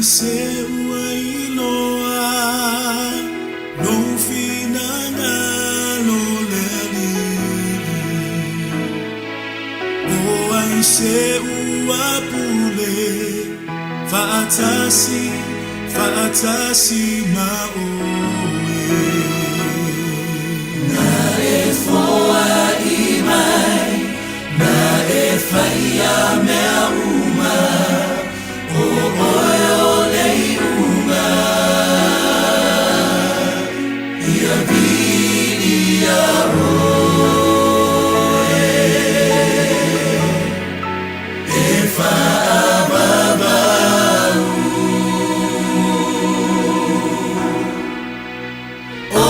se uailoa no finanga lo leli o ai se uapule faatasi maoe na e foa I mai na e faia mea uma o oio lei uma ia vidia oe e faababau o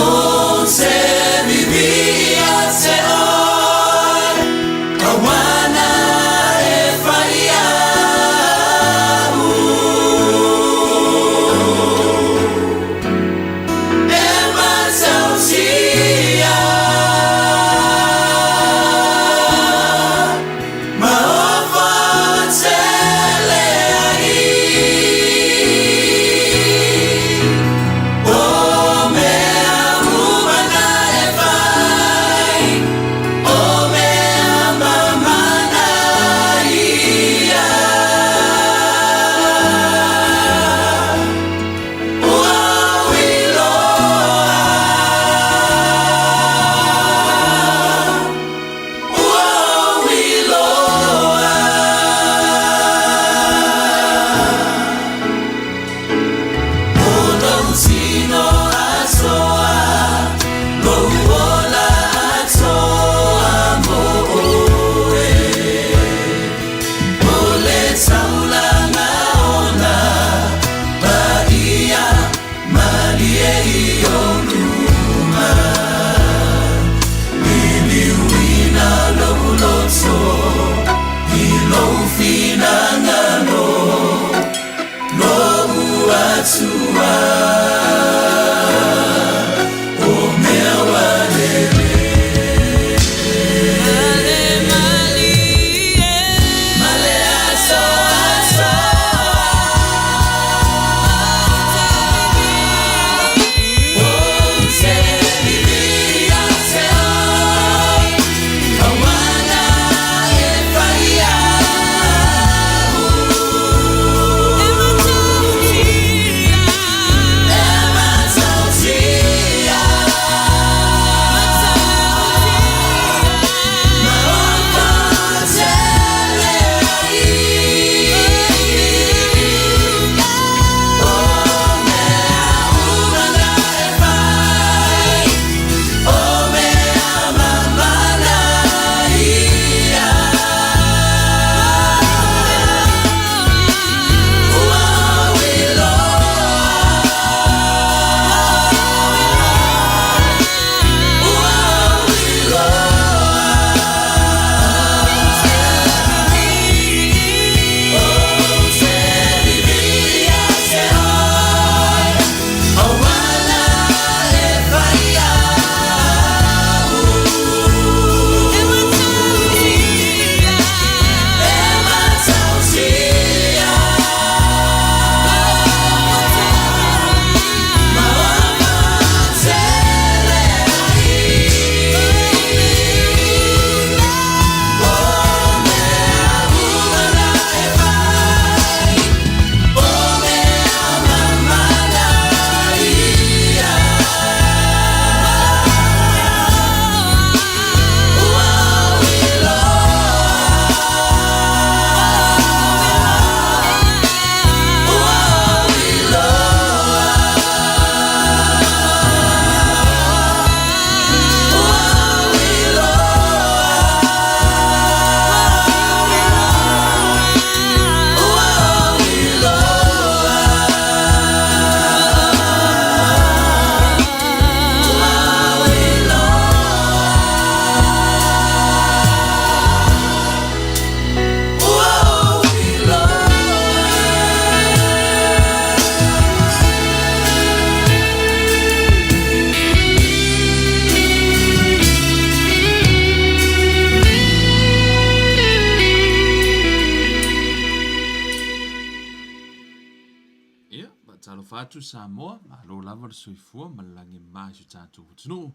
fatu Samoa, ma lo lava le soifua, ma langi mai su tātou tunu.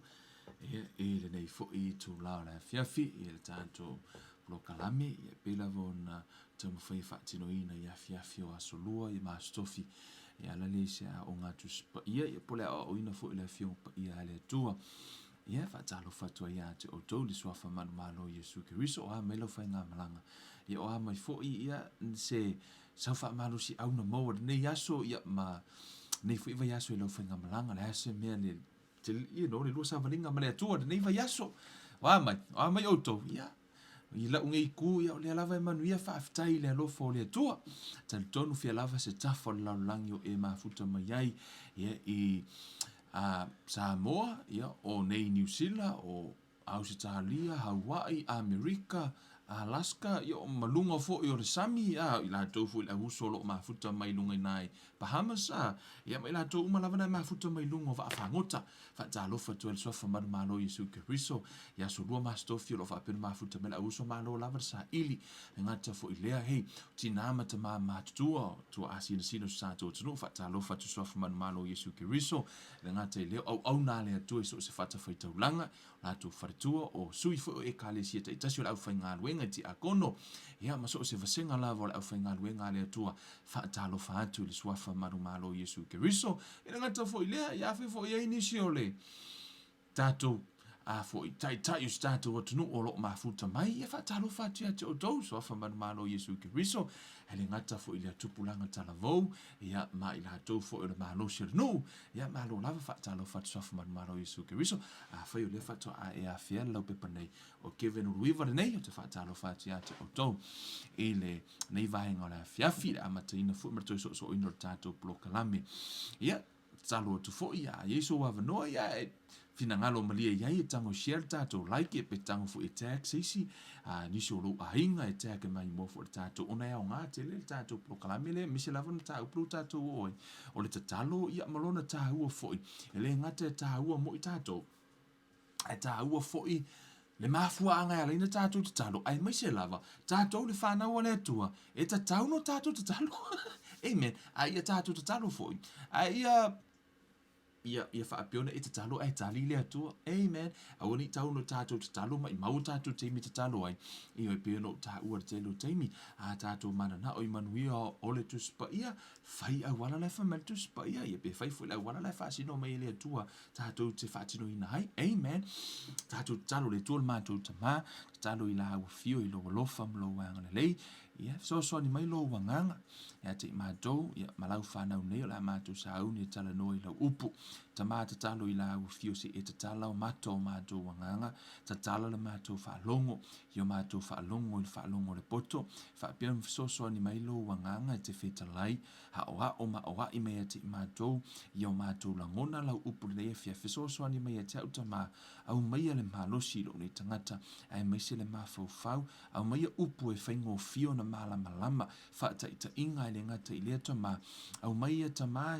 Le nei fo I tu lao la fiafi, le tātou lokalami, pela vona tamu fai fatino ina ia fiafi o asolua, ma stofi, ala le se a o ngatu spa pole o ina fo le fiong pa le tua. Fatalo fatua ia te o tau li swafa manu malo Yesu Kiriso, o melo fai ngā malanga. O mai fo ia se saufa malu si au na maua, nei aso ia ma, nei fo iwa yaso ilo fai ngā malanga, le ase mea le, le lua sa valinga ma le atua, nei iwa yaso, o mai o tau, I la unga I ku ia o le lava manu ia whaafitai le alofa o le atua. Tali tonu fia lava se tafa le laulangi o mafuta mai ai, I Samoa, o nei New Zealand, o Australia, Hawaii, Amerika, Alaska, o malunga fo I o le sami, I la tofu la uso lo mafuta mai lunga nai Bahamas, mai la tofu malava na mafuta mai lunga va afangota, fa talofa tu el sofa manu malo Yesu Kiriso, ia so lua mastofi lo fa pena mafuta mai la uso malo lava sa ili, ngata fo ilea hei, tinama te matutua, tu asina sino sa tu tunu, fa talofa tu sofa manu malo Yesu Kiriso, ngata ilea au na le atu so se fata fai taulanga, la tu faritua o sui fo e kale sia te tasio au fai ngā luenga ti akono, maso se vasenga lava au fai ngā luenga le atua, fa talofa atu le sofa manu malo Yesu Kiriso, ngata fo ilea, ia fo ia inisio le, tatou fo I tai us tatou o tunu o lo mafuta mai, fa talofa atu ia te o tau, sofa manu malo Yesu Kiriso, ele ngata fo ilea tupulanga talavou, ma ila tau fo ile malo sirnu, malo lava fa talofa atu sofa manu malo Yesu Kiriso, fai o le fa to a fia lau pepa nei, o Kevin Uruiva nei, o te fa talofa atu ia te o tau, ele nei vahenga o la fiafi, amata ina fu martoi so ino tatou blokalami, talo tu fo ia, Yesu wavanoa fina ngalo malia iai tango share tatou like pe tango fu tax isi nisi o lo ainga tax mai mo fu tatou ona ia o ngā te le tatou proklame le misi lava na tau plu tatou oi o le tatalo ia malona tahua foi ele ngata tahua mo I tatou tahua foi le mafua anga ala ina tatou tatalo ai mai se lava tatou le whanau le tua e tatau no tatou tatalo amen ai ia tatou tatalo foi ai ia whaapiona e tatalo ai tali le atua. Amen. Awani tau no tātou tatalo mai mau tātou teimi tatalo ai. I oi pia no tā ua telo teimi. A tātou mana na oi manuia o le tuspa ia. Whai au wala le whamel tuspa ia. Ia pe whai fwila wala le whaasino mai le atua. Tātou te whaatino ina hai. Amen. Tātou tatalo le tuol mātou tamā. Tatalo I la au fio I lo lofa mlo wanga le lei. Ia so ni mai lo wanganga. Ia te mātou. Ia malau whanau nei o la mātou sa au ni tala no I lau upu. Tama tatalo I la ufio se e tatala o mato mato wanganga, tatala le mato whaalongo, io mato whaalongo I whaalongo le poto, whaapian soso ni mailo wanganga te whetalai, ha o ma I mea te mato, io mato langona lau upu le fia fisoso ni mea te autama, au maia le malosi lo ni tangata, ai maise le mafau, au maia upu e whaingo fio na malama, whaata ita inga I le ngata I lea tama, au maia tama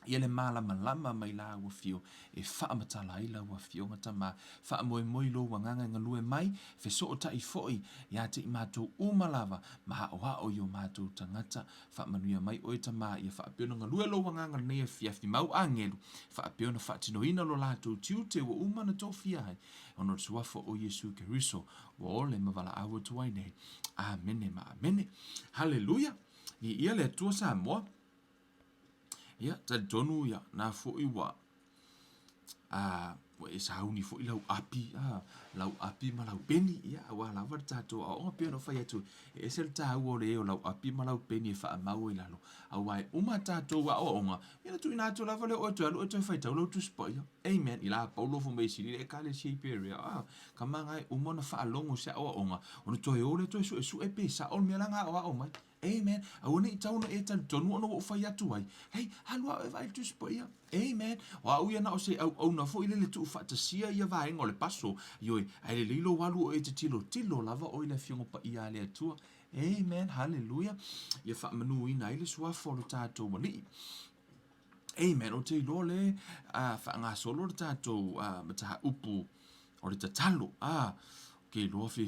ia le malama mai la ua fio e whaamatala ai la ua fio ngata ma whaamoe lo wanganga ngalue mai fe so o tai foi ia te I mātou umalava ma o yo mātou tangata whaamanuia mai o eta ma ia whaapiona ngalue lo wanganga nea fiafi mau angelu whaapiona whaatinoina lo lātou tiu te ua umana tō fiai ono suafo o Yesu Kiriso wa ole mavala awa tuai nei amene ma amene haleluya ia le tua Samoa ia tali tonu ia na fo I wa wa e sauni fo I lau api ma lau peni ia wa la va tato o nga pena fa yetu e sel ta o le o lau api ma lau peni fa mau I lalo wa uma tato wa o nga ia tu ina to la va le o to fa ta lo tu spoil amen ila paulo fo me si le kale si peria kama ngai umona fa longo sa o nga ono to e le to su e pe sa o me la nga o mai amen awone I tauno e tan tonu ono o fai atu ai hei halua e vai tu spoia amen wa uia na o se au na fo ile le tu fatasia ia vai ngole paso yoi ai le lilo walu o e te tilo lava o ile fiongo pa ia le atua amen hallelujah ia fa manu ina ile sua fo lo tato mali amen o te lole fa nga solo lo tato mata upu o le tatalo ke lo fe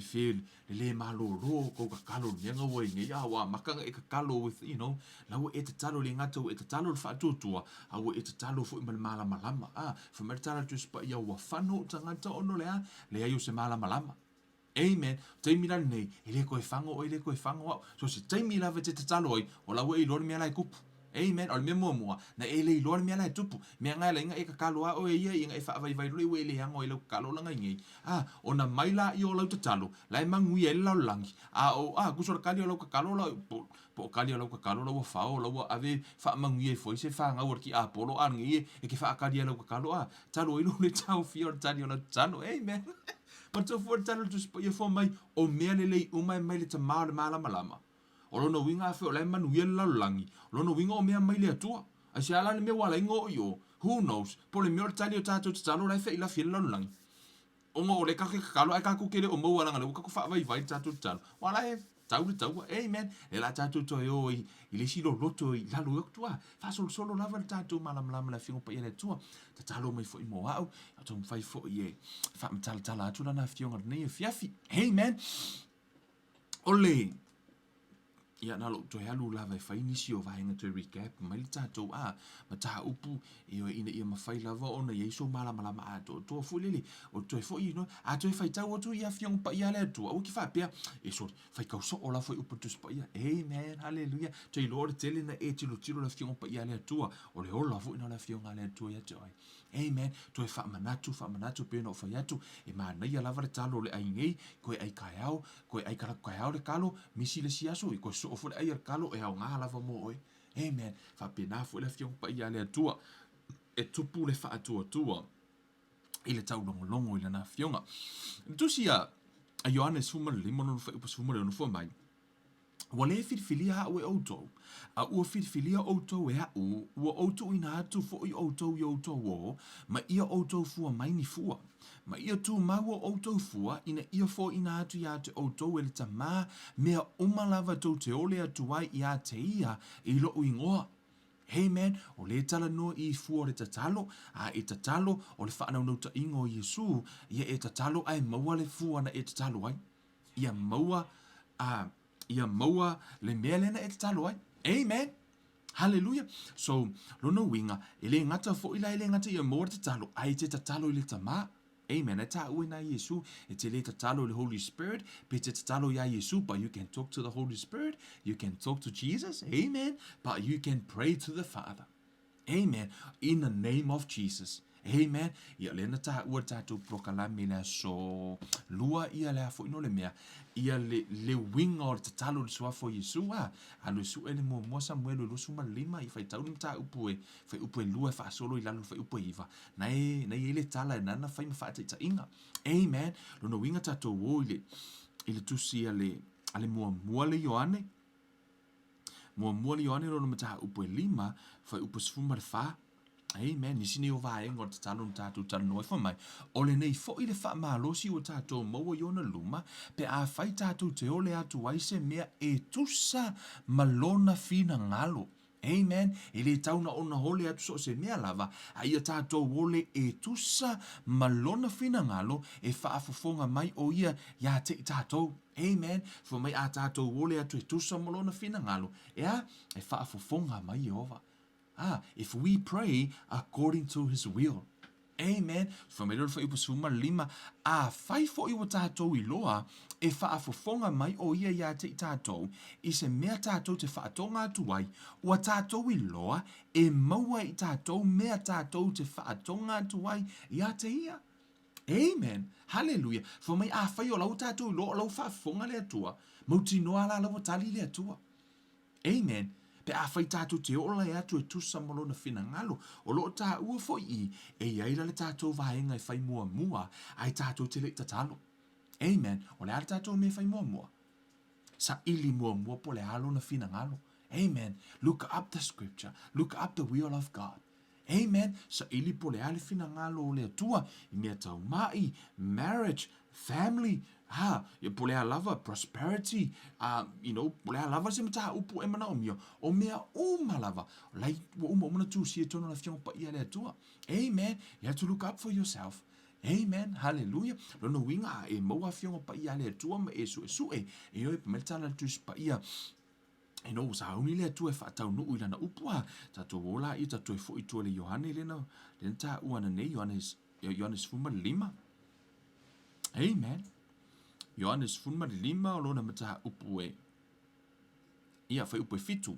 le malo ro ko ka kalo nyenga wo nge ya wa makanga e ka kalo with lawo e te talo le ngata e te talo fa tutua awo e te talo fo mala malama fa mer tala tu spa ya wa fano tangata ono le ayo se mala malama. Amen. Taimi la nei, ele koe whango so se taimi la te talo oi, o lawo e lor mea lai kupu. Amen. O le mea mua, na ele i lor mea lai tupu. Mea ngai la inga e ka kalo a o e ia, inga e wha vai roi ele hango e lau kalo langa ingai. O na maila i o lau te talo, lai mangui e lau langi. Kusora kali o lau ka kalo lau, po kali o lau ka kalo lau a whao, lau ave wha mangui e foi se wha ngau ki a polo a ngi e ke wha kali lau ka kalo a. Talo i lo le tau fia o tali o lau tano. Amen. Ma tau fuar tala tu spa ia fo mai o mea lelei umai mai le ta mao le malama. O lono winga afe o lai manu ia langi. O lono winga o mea mai le atua. A se ala le mea wala ingo o yo. Who knows? Po le mea o tali o tātou te talo lai fe ila fia langi. O ngo o le kake kakalo ai kaku kele o mau alanga le ukaku wha vai tātou te talo. Wala e tau le tau. Amen. E la tātou to e o i le silo loto i lalo yok tua. Fa solo lava le tātou malama la fingo pa ia le tua. Ta talo mai fo i mo au. A tau mwhai fo i e. Fa tala atu lana fionga nei e fiafi. Amen. Ole. Ia nalo to halu lava e fai nisi o vahenga to recap. Mai le tātou ma taha upu e o ina ia mawhai lava o na yeiso malama a to fulili. O to e fo i no. A to e fai tau atu ia fionga pa ia le atua. O ki wha pia. E sorry. Fai kauso o la fai upu tu spa ia. Amen. Hallelujah. To i lore tele na e tilo la fionga pa ia le atua. O le ola fo ina la fionga le atua ia toi. Amen. To e wha manatu pe no fai atu. E mana ia lava le talo le ai ngei. Koe ai kaiao. Koe ai kaiao le kalo. Misi le siaso. I koe so ofo le ai al kalo. E au ngā lava mo oi. Amen. Wha pena fo le fionga pa ia le atua. E tupu le wha atua. I le tau longo i le na fionga. Tusia a Ioannes fumare limono fai upas fumare no fua mai. Wale filia ha ue outou. A ua filia outou e au, ua outou ina atu fo i outou o, ma ia outou fua mai ni fua. Ma ia tu maua outou fua, ina ia fo ina atu ia te outou e le tamā, mea umalava tau te ole atu ai ia te ia, i lo uingoa. Amen. O le tala no i fua le tatalo, e tatalo, o le whaanau nau ta ingo Yesu, ia e tatalo ai maua le fua na e tatalo ai. Ia maua le mea lena e te talo ai. Amen. Hallelujah. So, lono winga, ele ngata fo ila ele ngata ia maua te talo, ai te talo i le tamā. Amen. E ta ue na Yesu, e te le talo le Holy Spirit, pe te talo ia Yesu, but you can talk to the Holy Spirit, you can talk to Jesus, amen, but you can pray to the Father. Amen. In the name of Jesus. Amen. Ia lena taha ua tātou prokalame lea so lua ia lea fo ino le mea. Ia le winga o le tatalo le suafo Yesu alo su ele mua Samuel lo suma lima i fai tau ni ta upu fai upu lua fa solo i lalo fai upu iva. Na ele tala e nana fai mawha ta inga. Amen. Lo no winga tātou wo ile tusi ale mua le Ioane. Mua le Ioane lo no mataha upu lima fai upu sfuma le fa. Amen. Nisi ni o vae ngot te talo tātou talo noi whamai. O le nei fo i le wha malosi o tātou maua i ona luma, pe a whai tātou te ole atu waise mea e tusa malona fina ngalo. Amen. E le tauna ona hole atu so se mea lava, a ia tātou ole e tusa malona fina ngalo, e whaafofonga mai o ia ia te tātou. Amen. Fo mai a tātou ole atu e tusa malona fina ngalo, e whaafofonga mai Jehova. If we pray according to his will. Amen. Whamerero whai upasuma lima. Whai fo iwa tātou I loa, e whaafofonga mai o ia te tātou, I se mea tātou te whaatonga atu ai, ua tātou I loa, e maua I tātou mea tātou te whaatonga atu ai, ia te ia. Amen. Hallelujah. Whamai whai o lau tātou I loa, lau whaafonga le atua, mauti noa la lau tali le atua. Amen. Pe a whai tātou te ola e atu e tusa malona whina ngalo. O loo tā ua fo I, e iaira le tātou vahenga e whai mua, ai tātou te le tatalo. Amen. O le ara tātou me whai mua. Sa ili mua po le alo na whina ngalo. Amen. Look up the scripture. Look up the will of God. Amen. Sa ili po le ale whina ngalo o le atua. I mea tau mai, marriage, family, po lea lava, prosperity, po lea lava se mataha upu e mana o mia, o mea uma lava, lai wa uma tu si e tono la fionga pa ia le atua. Amen. You have to look up for yourself. Amen, hallelujah. Lona winga e maua fionga pa ia le tua ma e su e oi pa meltala tus pa ia. E no sa uni le tua fa tau no ila na upua ta to wola I ta to fo I to le Yohane le no le ta uana nei Johannes fuma lima. Amen. Johannes fuma lima o lona mata upu e. Ia fa upu fitu.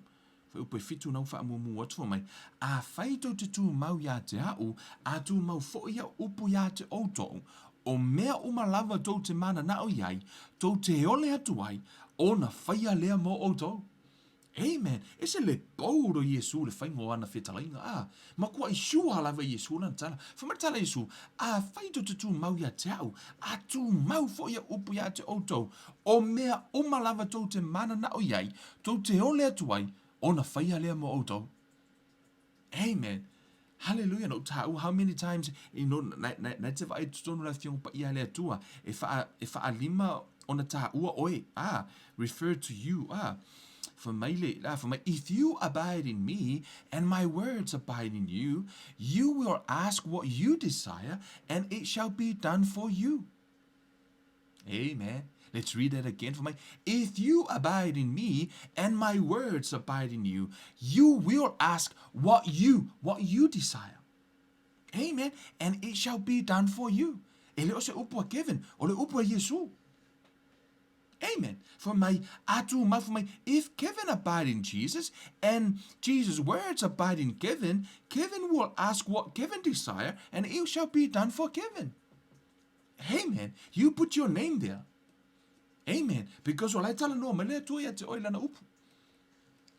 Fa upu fitu na fa mu atu mai. A fai to te tu mau ya te au a tu mau fo ia upu ya te auto. O mea uma lava to te mana na o iai, to te ole atu ai, o na whaia lea mo auto. Amen. E se le pauro Yesu le whaingo ana whetalainga. Ma kua I shua lava Yesu lan tala. Whamatala Yesu, a whaito te tu mau ia te au, a tu mau fo ia upu ia te auto. O mea uma lava tau te mana na o iai, tau te ole atu ai, o na whaia lea mo auto. Amen. Hallelujah. No tau, how many times, na te vai tutonu la fiong pa ia lea tua, e wha lima o na ta ua oe, refer to you, for my if you abide in me and my words abide in you, you will ask what you desire and it shall be done for you. Amen. Let's read that again for my. If you abide in me and my words abide in you, you will ask what you desire. Amen. And it shall be done for you. Ele o se upo a Kevin, o le upo a Yesu. Amen. For my atu for my if Kevin abide in Jesus and Jesus' words abide in Kevin, Kevin will ask what Kevin desire and it shall be done for Kevin. Amen. You put your name there. Amen. Because o lai tala no mele tu ia te oi lana upu.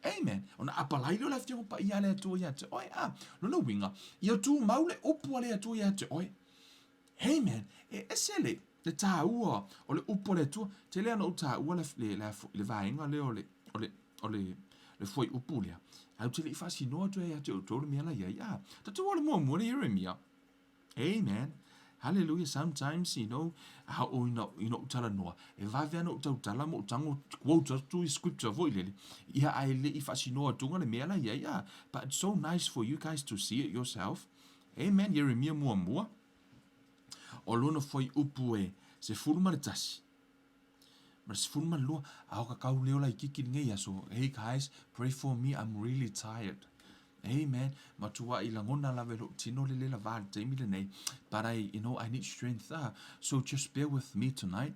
Amen. Ona apalai lo la fiong pa ia le tu ia te oi no winga. Ia tu maule upu le tu ia te oi. Amen. E esele le tāua o le upo le tua te lea no tāua le vaenga le foi upu lea. Au te le fasi noa tu e te o le mea la ia. Ta tu ole mua le Jeremia. Amen. Hallelujah. Sometimes, how utala noa. E vavea no utala mo utango quote to scripture voi lele. Ia ai le I fasi noa tunga le mea la ia. But it's so nice for you guys to see it yourself. Amen. Jeremia mua. O lona foi upu e se fulma le tasi. Ma se fulma lua, au kakau leo la ikiki ngai aso. Hey guys, pray for me, I'm really tired. Amen. Ma tua I langona la velo tino le la val te mi le nei. But I need strength. So just bear with me tonight.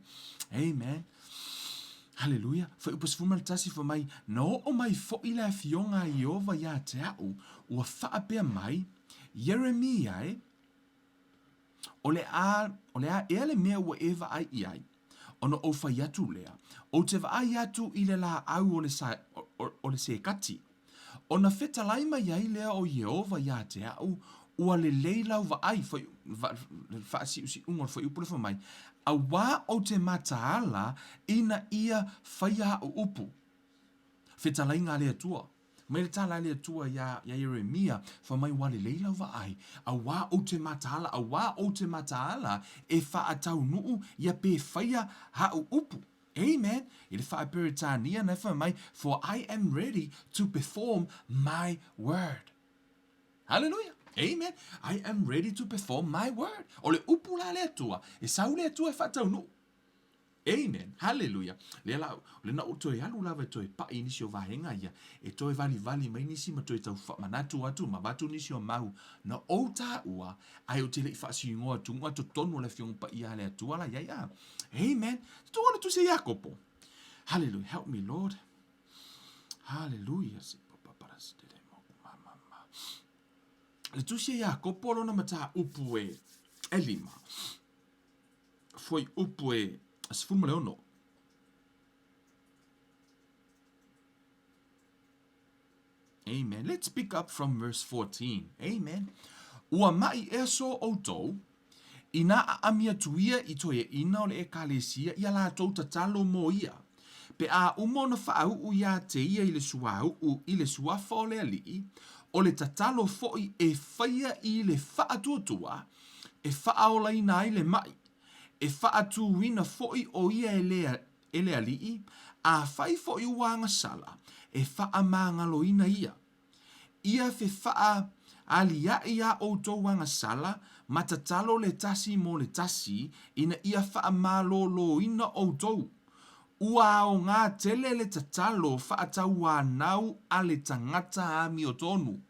Amen. Hallelujah. Fa upa se fulma le tasi fa mai, no o mai fo I la fionga I ova ya te au, ua faa pea mai, Jeremia O le a ea le mea ua eva ai iai, ono o fai atu lea, o te vai atu I le la au o le se kati. O na feta laima iai lea o Yehova ia te au, ua le leilau va ai, fa si usi ungon fai upule fa mai, a wā o te mataala ina ia fai a o upu. Feta lainga lea tua. Mai le tala le tua ya Jeremia fa mai wale leila va ai a wā o te mataala e fa atau nuu ia pe faia ha o upu. Amen. I le wha peritania na fa mai for I am ready to perform my word. Hallelujah. Amen. I am ready to perform my word. O le upu la le tua e sau le tua e fa atau nuu. Amen. Hallelujah. Le na o toi alu lava toi pa inisio vahenga ia. E toi vali mai nisi ma toi tau manatu atu ma batu nisio mau. Na o ta ua ai o te le fasi ngoa tu ngoa to tonu le fiong pa ia le atua la ia. Amen. Tu ona tu se Jakopo. Hallelujah. Help me, Lord. Hallelujah. Se papa para se te mo mama. Le tu se Jakopo lo na mata upu e elima. Foi upu e asfuma leono. Amen. Let's pick up from verse 14. Amen. Ua mai eso o tou, ina a amia tuia I toe ina o le ekalesia ia la tou tatalo mo ia. Pe a umona whaau ia te ia I le suau I le suafa o le alii, o le tatalo foi e whaia I le whaatuatua, e whaaola ina I le mai. E whaatuwina foi o ia e le alii, a whai foi wanga sala, e whaamangalo ina ia. Ia fe alia ia o tau anga sala, matatalo le tasi mo le tasi, ina ia wha malo lo ina o tau. Ua o ngā tele le tatalo wha atau nau a le tangata a mi o tonu.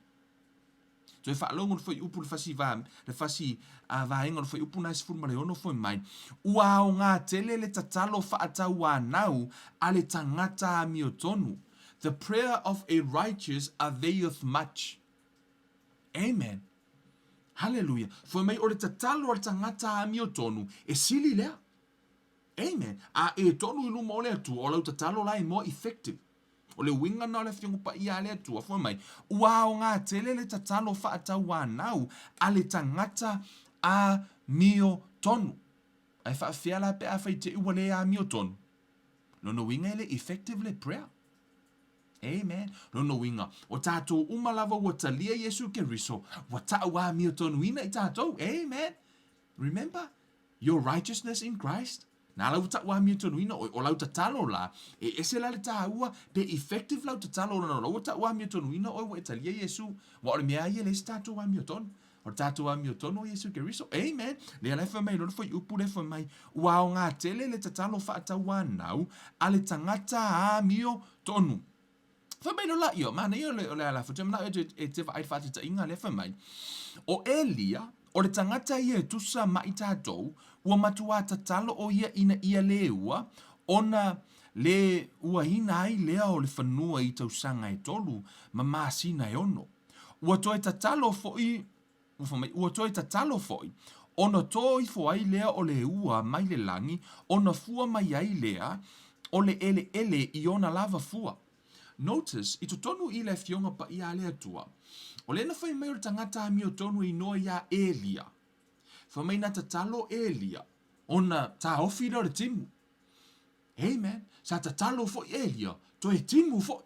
So e whaalongo foi upu le fasi vaenga le foi upu na sifuru ma le ono foi mai. Ua o ngā tele le tatalo wha atau nau a le tangata a mi o tonu. The prayer of a righteous availeth much. Amen. Hallelujah. Foi mai o le tatalo a le tangata a mi o tonu e sili lea. Amen. A e tonu ilu mo le atu o lau tatalo la e more effective. O le winga na le fiongo pa ia le atu a foi mai. Ua o ngā tele le tatalo wha atau nau a le tangata a mi o tonu. Ai wha fea la pe a whai te ua le a mi o tonu. Lono winga le effective le prayer. Amen. Lono winga. O tātou umalava wa talia Yesu Keriso. Wa tau a mi o tonu ina I tātou. Amen. Remember your righteousness in Christ. Nā lau ta wa mi tonu ina o lau ta talo la e ese la le ta ua pe effective lau ta talo na lau ta wa mi tonu ina o ta lia Yesu wa o mea ia le sta wa mi tonu o ta wa mi tonu Yesu Keriso. Amen. Le la fa mai lo foi upu le fa mai wa o nga tele le ta talo fa ta wa nau ale tangata a mi tonu. Fa mai lo la io mana io le la fa te mana e te vai fa te inga le fa mai o Elia o le tangata ia tusa mai tātou, ua matua tatalo o ia ina ia le ua, ona le ua hina ai lea o le whanua I tausanga e tolu, ma maasina e ono. Ua toi tatalo foi, ona toi fo ai lea o le ua mai le langi, ona fua mai ai lea, o le ele I ona lava fua. Notice, I tonu I le fionga pa ia lea tua, o le na fai mai o tangata mi o tonu I noa ia Elia. Fa mai na tatalo Elia. Ona ta ofi le timu. Amen. Sa tatalo fo Elia. To e timu fo.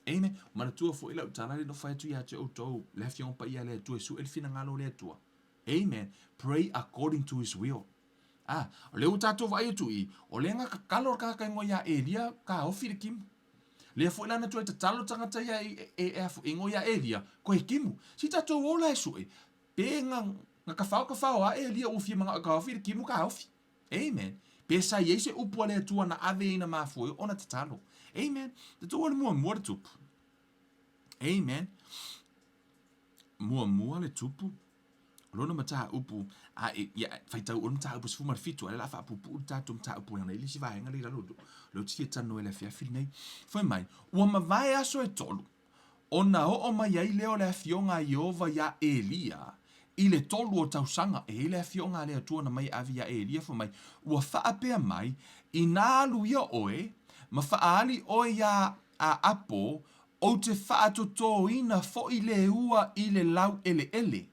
Amen. Mana tua fo ila utana le no fai tu ia te o tau. Le fion pa ia le tu e su el fina ngalo le tua. Amen. Pray according to his will. O le utato vai tu I. O le nga kalor ka ka ngoia Elia ka ofi le kimu. Le fo ila na tu e tatalo tangata ia e ngoia Elia. Ko e kimu. Si tato ola e su e. Pe nga ka a Elia ufi mga ka ofi le kimu ka ofi. Amen. Pe sa yese upu le tua na ave ina mafo ona tatalo. Amen. Te tu ole mua le tupu. Amen. Mua le tupu. Lona mata upu a ya faita on ta upu sfuma fitu ala fa pupu ta tum ta upu na ili si vai ngali lo ti tano ele fia filnei. Foi mai. O ma vai aso e tolu. Ona o mai ai leo le fionga Jehova ya Elia. Ile tolu o tausanga e le fionga le atua na mai avia Elia foi mai. Ua faa pea mai ina luia oe ma faa ali oe ya a apo o te faa toto ina fo ile ua ile lau ele.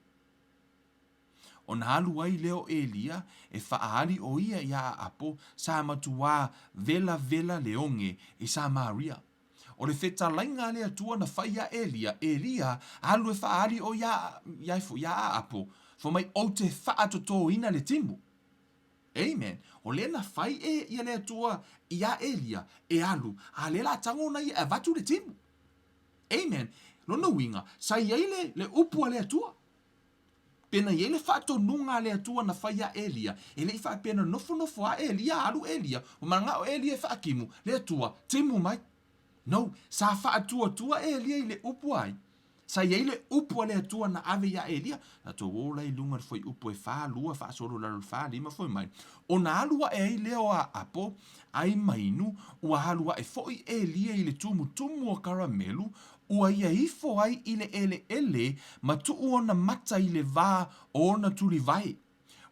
On halu ai leo Elia e faali o ia ia apo sa matua vela leonge e sa Maria. O le feta lainga le atua na faia Elia halu e faali o ia apo fo mai o te faatoto ina le timu. Amen. O le na fai ia le atua ia Elia e alu a le la tango na ia vatu le timu. Amen. Lona winga sa ia le upu le atua. Pena yele fato nunga le atua na faia Elia. Ele fa pena nofo a Elia alu Elia. O manga o Elia fa akimu le atua timu mai. No, sa fa atua Elia ile upu ai. Sa yele upu le atua na ave ya Elia. Na to wola I lunga foi upu e fa lua fa solo la fa lima foi mai. O na alua e leo a apo ai mainu ua halua e foi Elia ile tumu o karamelu. Ua ia ifo ai ile ele ma tuu ona mata ile vā o ona tuli vai.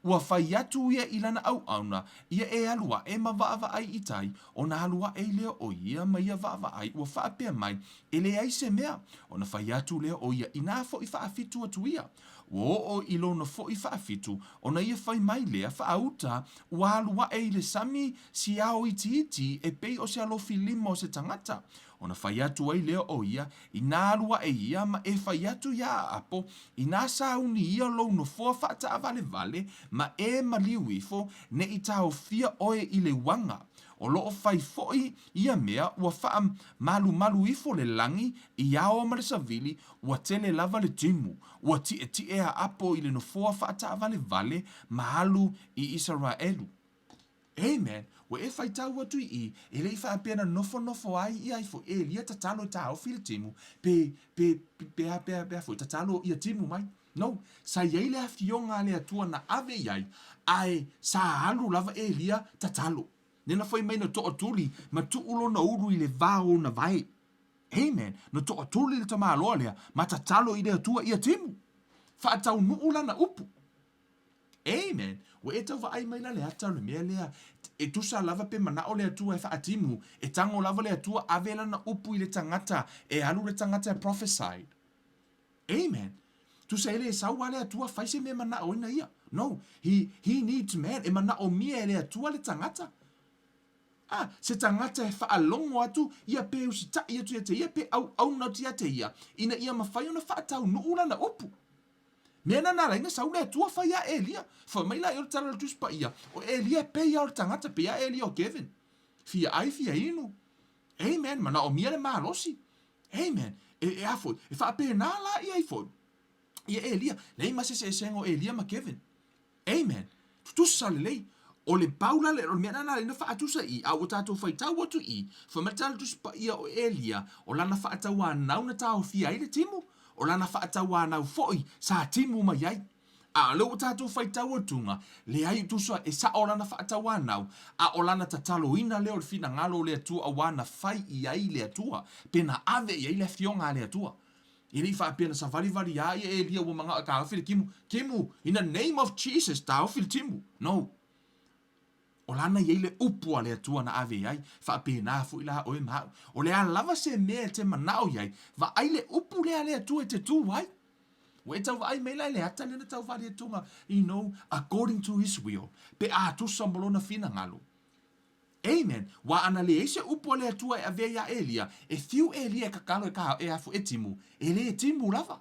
Ua fai atu ia ilana au auna, ia e alua e ma vaava ai itai, ona alua e leo o ia ma ia vaava ai, ua whaapea mai, ele ai se mea, ona fai atu leo o ia ina fo I whaafitu atu ia. O ilona fo I whaafitu, ona ia fai mai lea whaauta, ua alua e ile sami si ao iti e pei o se alofi lima o se tangata. Ona fai atu ai leo o ia, ina alua e ia ma e fai atu ia apo, ina sauni ia lo no fua whaata vale, ma e maliu ifo ne I tau fia oe I le wanga. o loo fai fo'i ia mea ua faa malu ifo le langi i ao ma le savili ua tele lava le timu ua tie a apo i le nofoa faa vale mahalu i Israelu. Amen. Wa e fai tau atu i le ifa apena nofo ai ia ifo lia tatalo tau fil timu pe fo tatalo ia timu mai. No, sa iei le afionga le atua na ave iai ai sa alu lava lia tatalo. Nena foi mai no to atuli ma tu ulo na uru i le vao na vai. Amen. No to atuli le tama aloa lea ma tatalo i le atua ia timu. Fa atau nuula na upu. Amen. Wa e tau vai mai la le atau le mea lea e tusa lava pe mana o le atua e faatimu e tango lava le atua avela na upu i le tangata e alu le tangata e prophesied. Amen. Tusa ele e saua le atua faise me mana o ina ia. No, he needs man e mana o mia le atua le tangata. Se tangata e faalongo atu ia pe usita ia tu te ia pe au na tia te ia ina ia mafai ona faatau nuula na upu. Mena na lainga sa ule tua fa ia Elia. Fa mai la il tala tus pa ia. O Elia pe ia o tangata pe ia Elia o Kevin. Fia ai fia inu. Amen. Mana o mia le malosi. Amen. E afo. E fa pe na la ia ifo. Ia Elia. Nei ma se sengo Elia ma Kevin. Amen. Tu sale lei. O le paula le mena na le fa atusa i a o tato fa tau atu i. Fa matal tus pa ia o Elia. O lana fa atawa na una tau fia ile timu. O lana whaatawa nau foi sa timu mai ai. A leo tātou whaitau atunga, le ai tusua e sa o lana whaatawa nau, a o lana tatalo ina leo le fina ngalo le atua a wana whai i ai le atua, pena ave i ai le fionga le atua. I rei wha pena sa vari ai e lia wa mga ka hawhiri kimu, in the name of Jesus, ta hawhiri timu. No. O lana i le upua le atua na ave ai, wha pena fu ila oe maha. O le a lava se mea te manao iai, va ai le upu le atua te tu ai. We tau ai meila le ata le tau vale tunga, you know, according to his will. Pe a tu sambolona fina ngalo. Amen. Wa ana le ese upua le atua e ave ia Elia, e fiu Elia e kakalo e kaha e afu etimu, e le etimu lava.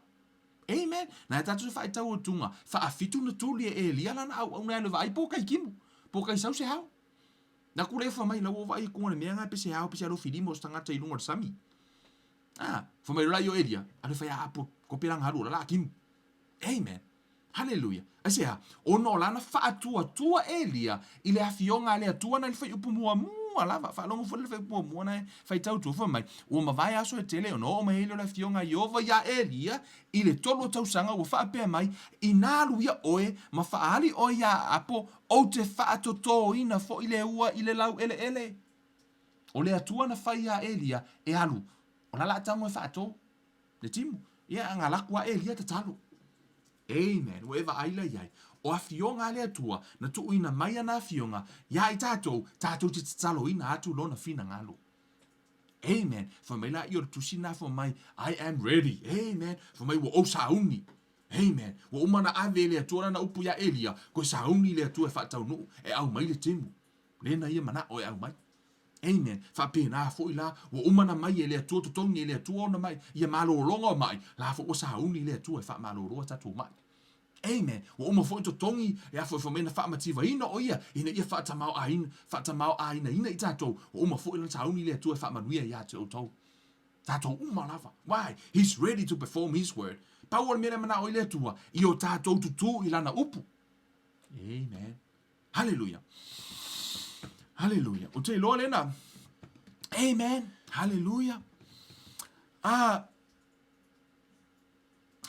Amen. Na tatu wha tau o tunga, wha a fitu na tuli e Elia lana au nea le vai po kai kimu. Po kai sau se hao. Na kule fa mai lawo vai ko mea nga pe se hao pe se alo filimo stangata i lunga sami. Fa mai la yo Elia, ane fa ya apo ko pirang haru la kimu. Amen. Hallelujah. Asea, ono lana fa atua Elia ile afionga le atua na le fa upu mua lava fa longo fo le fa upu mua na fa tau tu fa mai. O ma vai aso e tele ono ma ele le afionga Yehova ya Elia ile tolo tau sanga o fa pe mai inalu ya oe ma fa ali o ya apo o te fa toto ina fo ile ua ile lau ele. O le atua na fa ya Elia e alu. Ona la tango fa to. Le timu. Ia ngala kwa Elia te talo. Amen. Whatever aila iai. O afionga le atua, na tu ina mai ana afionga, iai tātou te talo ina atu lo na fina ngalo. Amen. Fa mai la i o tusina fa mai, I am ready. Amen. Fa mai wa o sauni. Amen. Wa umana ave le atua na upu ya Elia, ko sauni le atua e whaatau nu, e au mai le timu. Lena ia mana o e au mai. Amen. Fa pena fo ila wa umana mai ele atua to tongi ele atua ona mai ia malo longa mai la fo sa uni le atua fa malo ro tatu mai. Amen. Wa uma fo to tongi ia fo mena fa mativa ina o ia fa tamau aina ina itato wa uma fo ila sa uni le atua fa manuia ia to tato uma lava. Why? He's ready to perform his word. Pa wa mena mana o ile atua I o tato tu ila na upu. Amen. Hallelujah. Hallelujah. O te loa lena. Amen. Hallelujah.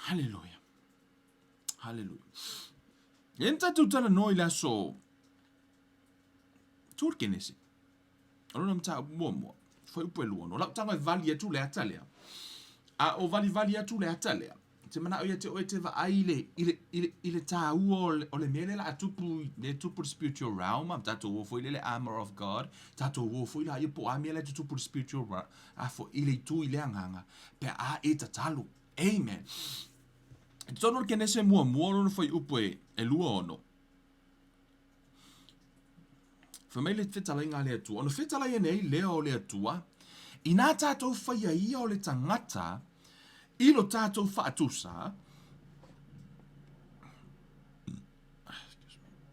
Hallelujah. Hallelujah. Enta tu tala noi la so. Turkenesi. Alo mta mo. Foi upo luono. La tanga vali tu le atalea. O vali tu le atalea. Te mana o te oete va aile ile ta o le mele la tupu spiritual realm am tato wo foi le armor of God tato wo foi la i po amele tupu spiritual realm fo ile tu ile anganga pe a e tatalo. Amen. Tono ke nese mua no foi upoe e lua ono. Fa mele fetala inga le tu. Ono fetala ye nei leo le tua. Ina tato fai ia o le tangata ilo tātou whaatusa,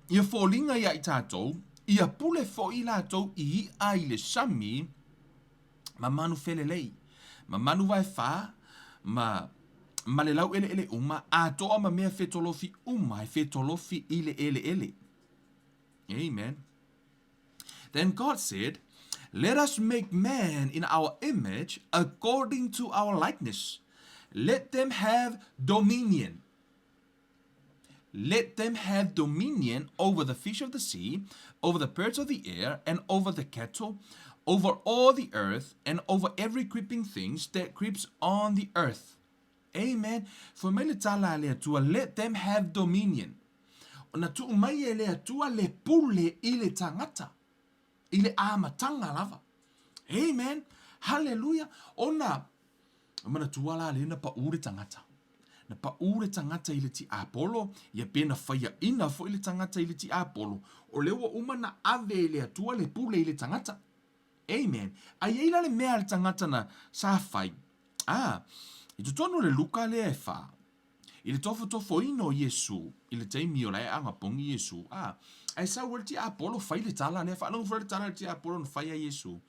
ia fōlinga ia I tātou, Ia pule fo I lātou I ai le sami, ma manu felelei, ma manu vai wha, ma le lau ele uma, a toa ma mea fetolofi uma, e fetolofi I le ele. Amen. Then God said, let us make man in our image according to our likeness. Let them have dominion. Let them have dominion over the fish of the sea, over the birds of the air, and over the cattle, over all the earth, and over every creeping thing that creeps on the earth. Amen. For me le tala le atua, let them have dominion. Ona tu mai le atua le pule I le tangata. I le amatanga lava. Amen. Hallelujah. Ona mana tuala le na pa ure tangata. Na pa ure tangata I le ti Apollo, ia pena whaia ina fo I le tangata I le ti Apollo. O lewa umana ave le atua le pule I le tangata. Amen. A ieila le mea le tangata na sa whai. I tu tonu le luka le e wha. I le tofo ino Yesu. I le teimi o le anga pongi Yesu. Ai sa ua le ti Apollo whai le tala le wha. Anong le tala le ti Apollo na whai a Yesu.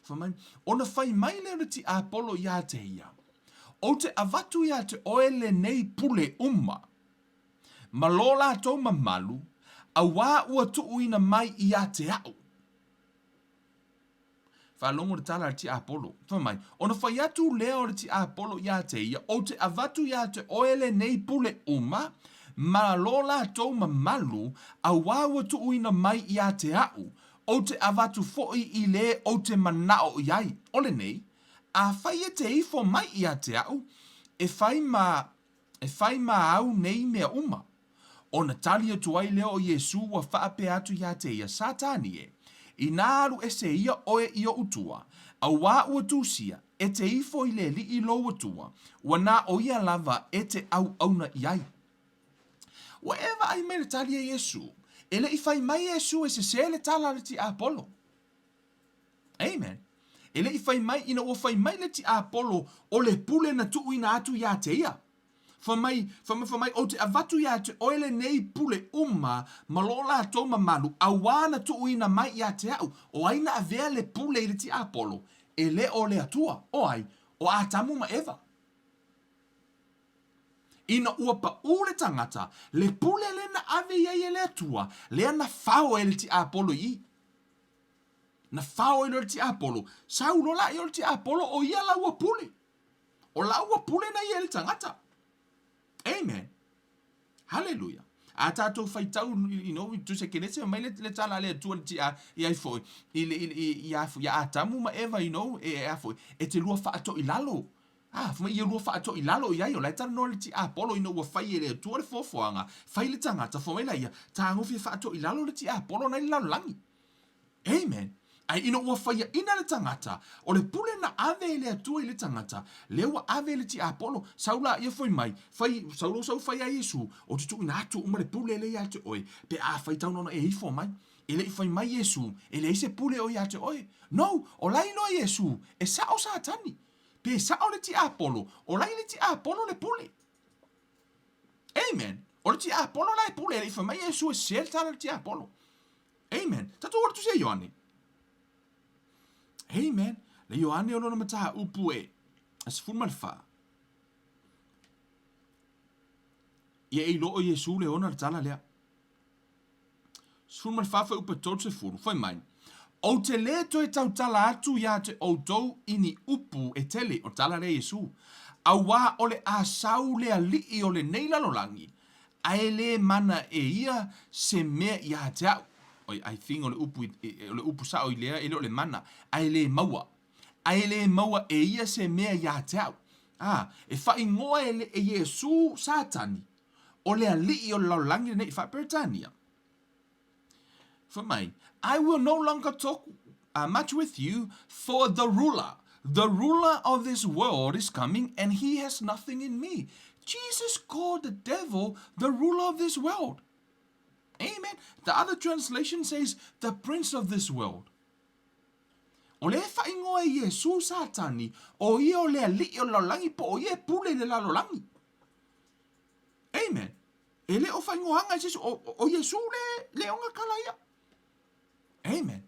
Ona whai mai le ti Apollo ia te ia. O te avatu ia te oele nei pule uma. Malola tau mamalu. A wā ua tuuina mai ia te au. Whalongo le tala le ti Apollo. Whamai, ona whai atu leo le ti Apollo ia te ia, o te avatu ia te oele nei pule uma, malola tau mamalu, a wāua tuuina mai ia te au, o te avatu foi I le o te manao iai. Ole nei, a whai e te ifo mai ia te au, e whai ma au nei mea uma. Ona tali atu ai leo o Yesu wa whaape atu ia te ia satani e. I nāru e se ia oe ia utua, a wā ua tūsia, e te ifo I le li I lo utua, wa nā o ia lava e te au auna iai. Whatever ai mele tali e Yesu, ele I whai mai Yesu e se sele tala le ti Apollo. Amen. Ele I whai mai, ina o whai mai le ti Apollo, o le pule na tuu ina atu ia te ia. Whamai, o te avatu ia te oele nei pule uma, malola tō mamalu, a wana tuuina mai ia te au, o aina avea le pule I le ti Apollo, e le o le atua, o ai, o a tamu ma Eva. Ina ua pa ule tangata, le pule le na ave ia le atua, le ana whao e le ti Apollo I. Na whao e le ti Apollo, sau lola I le ti Apollo, o ia la ua pule. O la ua pule na ia le tangata. Amen. Hallelujah. A tātou whai tau, tu se kene se mai le tala le tua ti a I ai foi. I a tamu ma Eva, e a foi. E te lua whaato I lalo. Fuma I lua whaato I lalo I ai, o lai tala no le ti Apollo ua whai e le tua le fofoanga. Whai le tangata, fuma I laia, tā ngofi whaato I lalo le ti Apollo na I lalo langi. Amen. Ai ua whaia ina le tangata, o le pule na ave le atua I le tangata, lewa ave le ti Apollo, saula ia foi mai, sau whai a Yesu, o te ina atu uma le pule le ia te oe, pe a whai tau nona e hifo mai, e le I whai mai Yesu, e le ise pule o ia te oe, no, o lai no Yesu, e sao sa tani, pe sao le ti Apollo, o lai le ti Apollo le pule. Amen. O le ti Apollo lai pule, le I whai mai Yesu e sel tala le ti Apollo. Amen. Tatu ora tu se Ioane. Amen. Le Ioane ono na mataha upu e. As fulmalfa. Ia e lo o Yesu le ona tala lea. Fulmalfa fa upa tot se fulu. Foi mai. O te le to e tau tala atu ia te o tou ini upu e tele o tala le Yesu. A wā ole a sau le a li o le neila lolangi. A e le mana e ia se mea ia te au. I think o le upu sa o I lea ele o le mana. A e le maua. A e le maua e ia se mea ia te au. E whai ngoa e Yesu satani. O le a li o lolangi nei wha Britania. For me, I will no longer talk much with you, for the ruler of this world is coming, and he has nothing in me. Jesus called the devil the ruler of this world. Amen. The other translation says, the prince of this world. O le whaingoa I Yesu satani, o ia o lea li o lalangi, po o ia pule le lalolangi. Amen. E le o whaingoa anga, o Yesu le onga kalaia. Amen.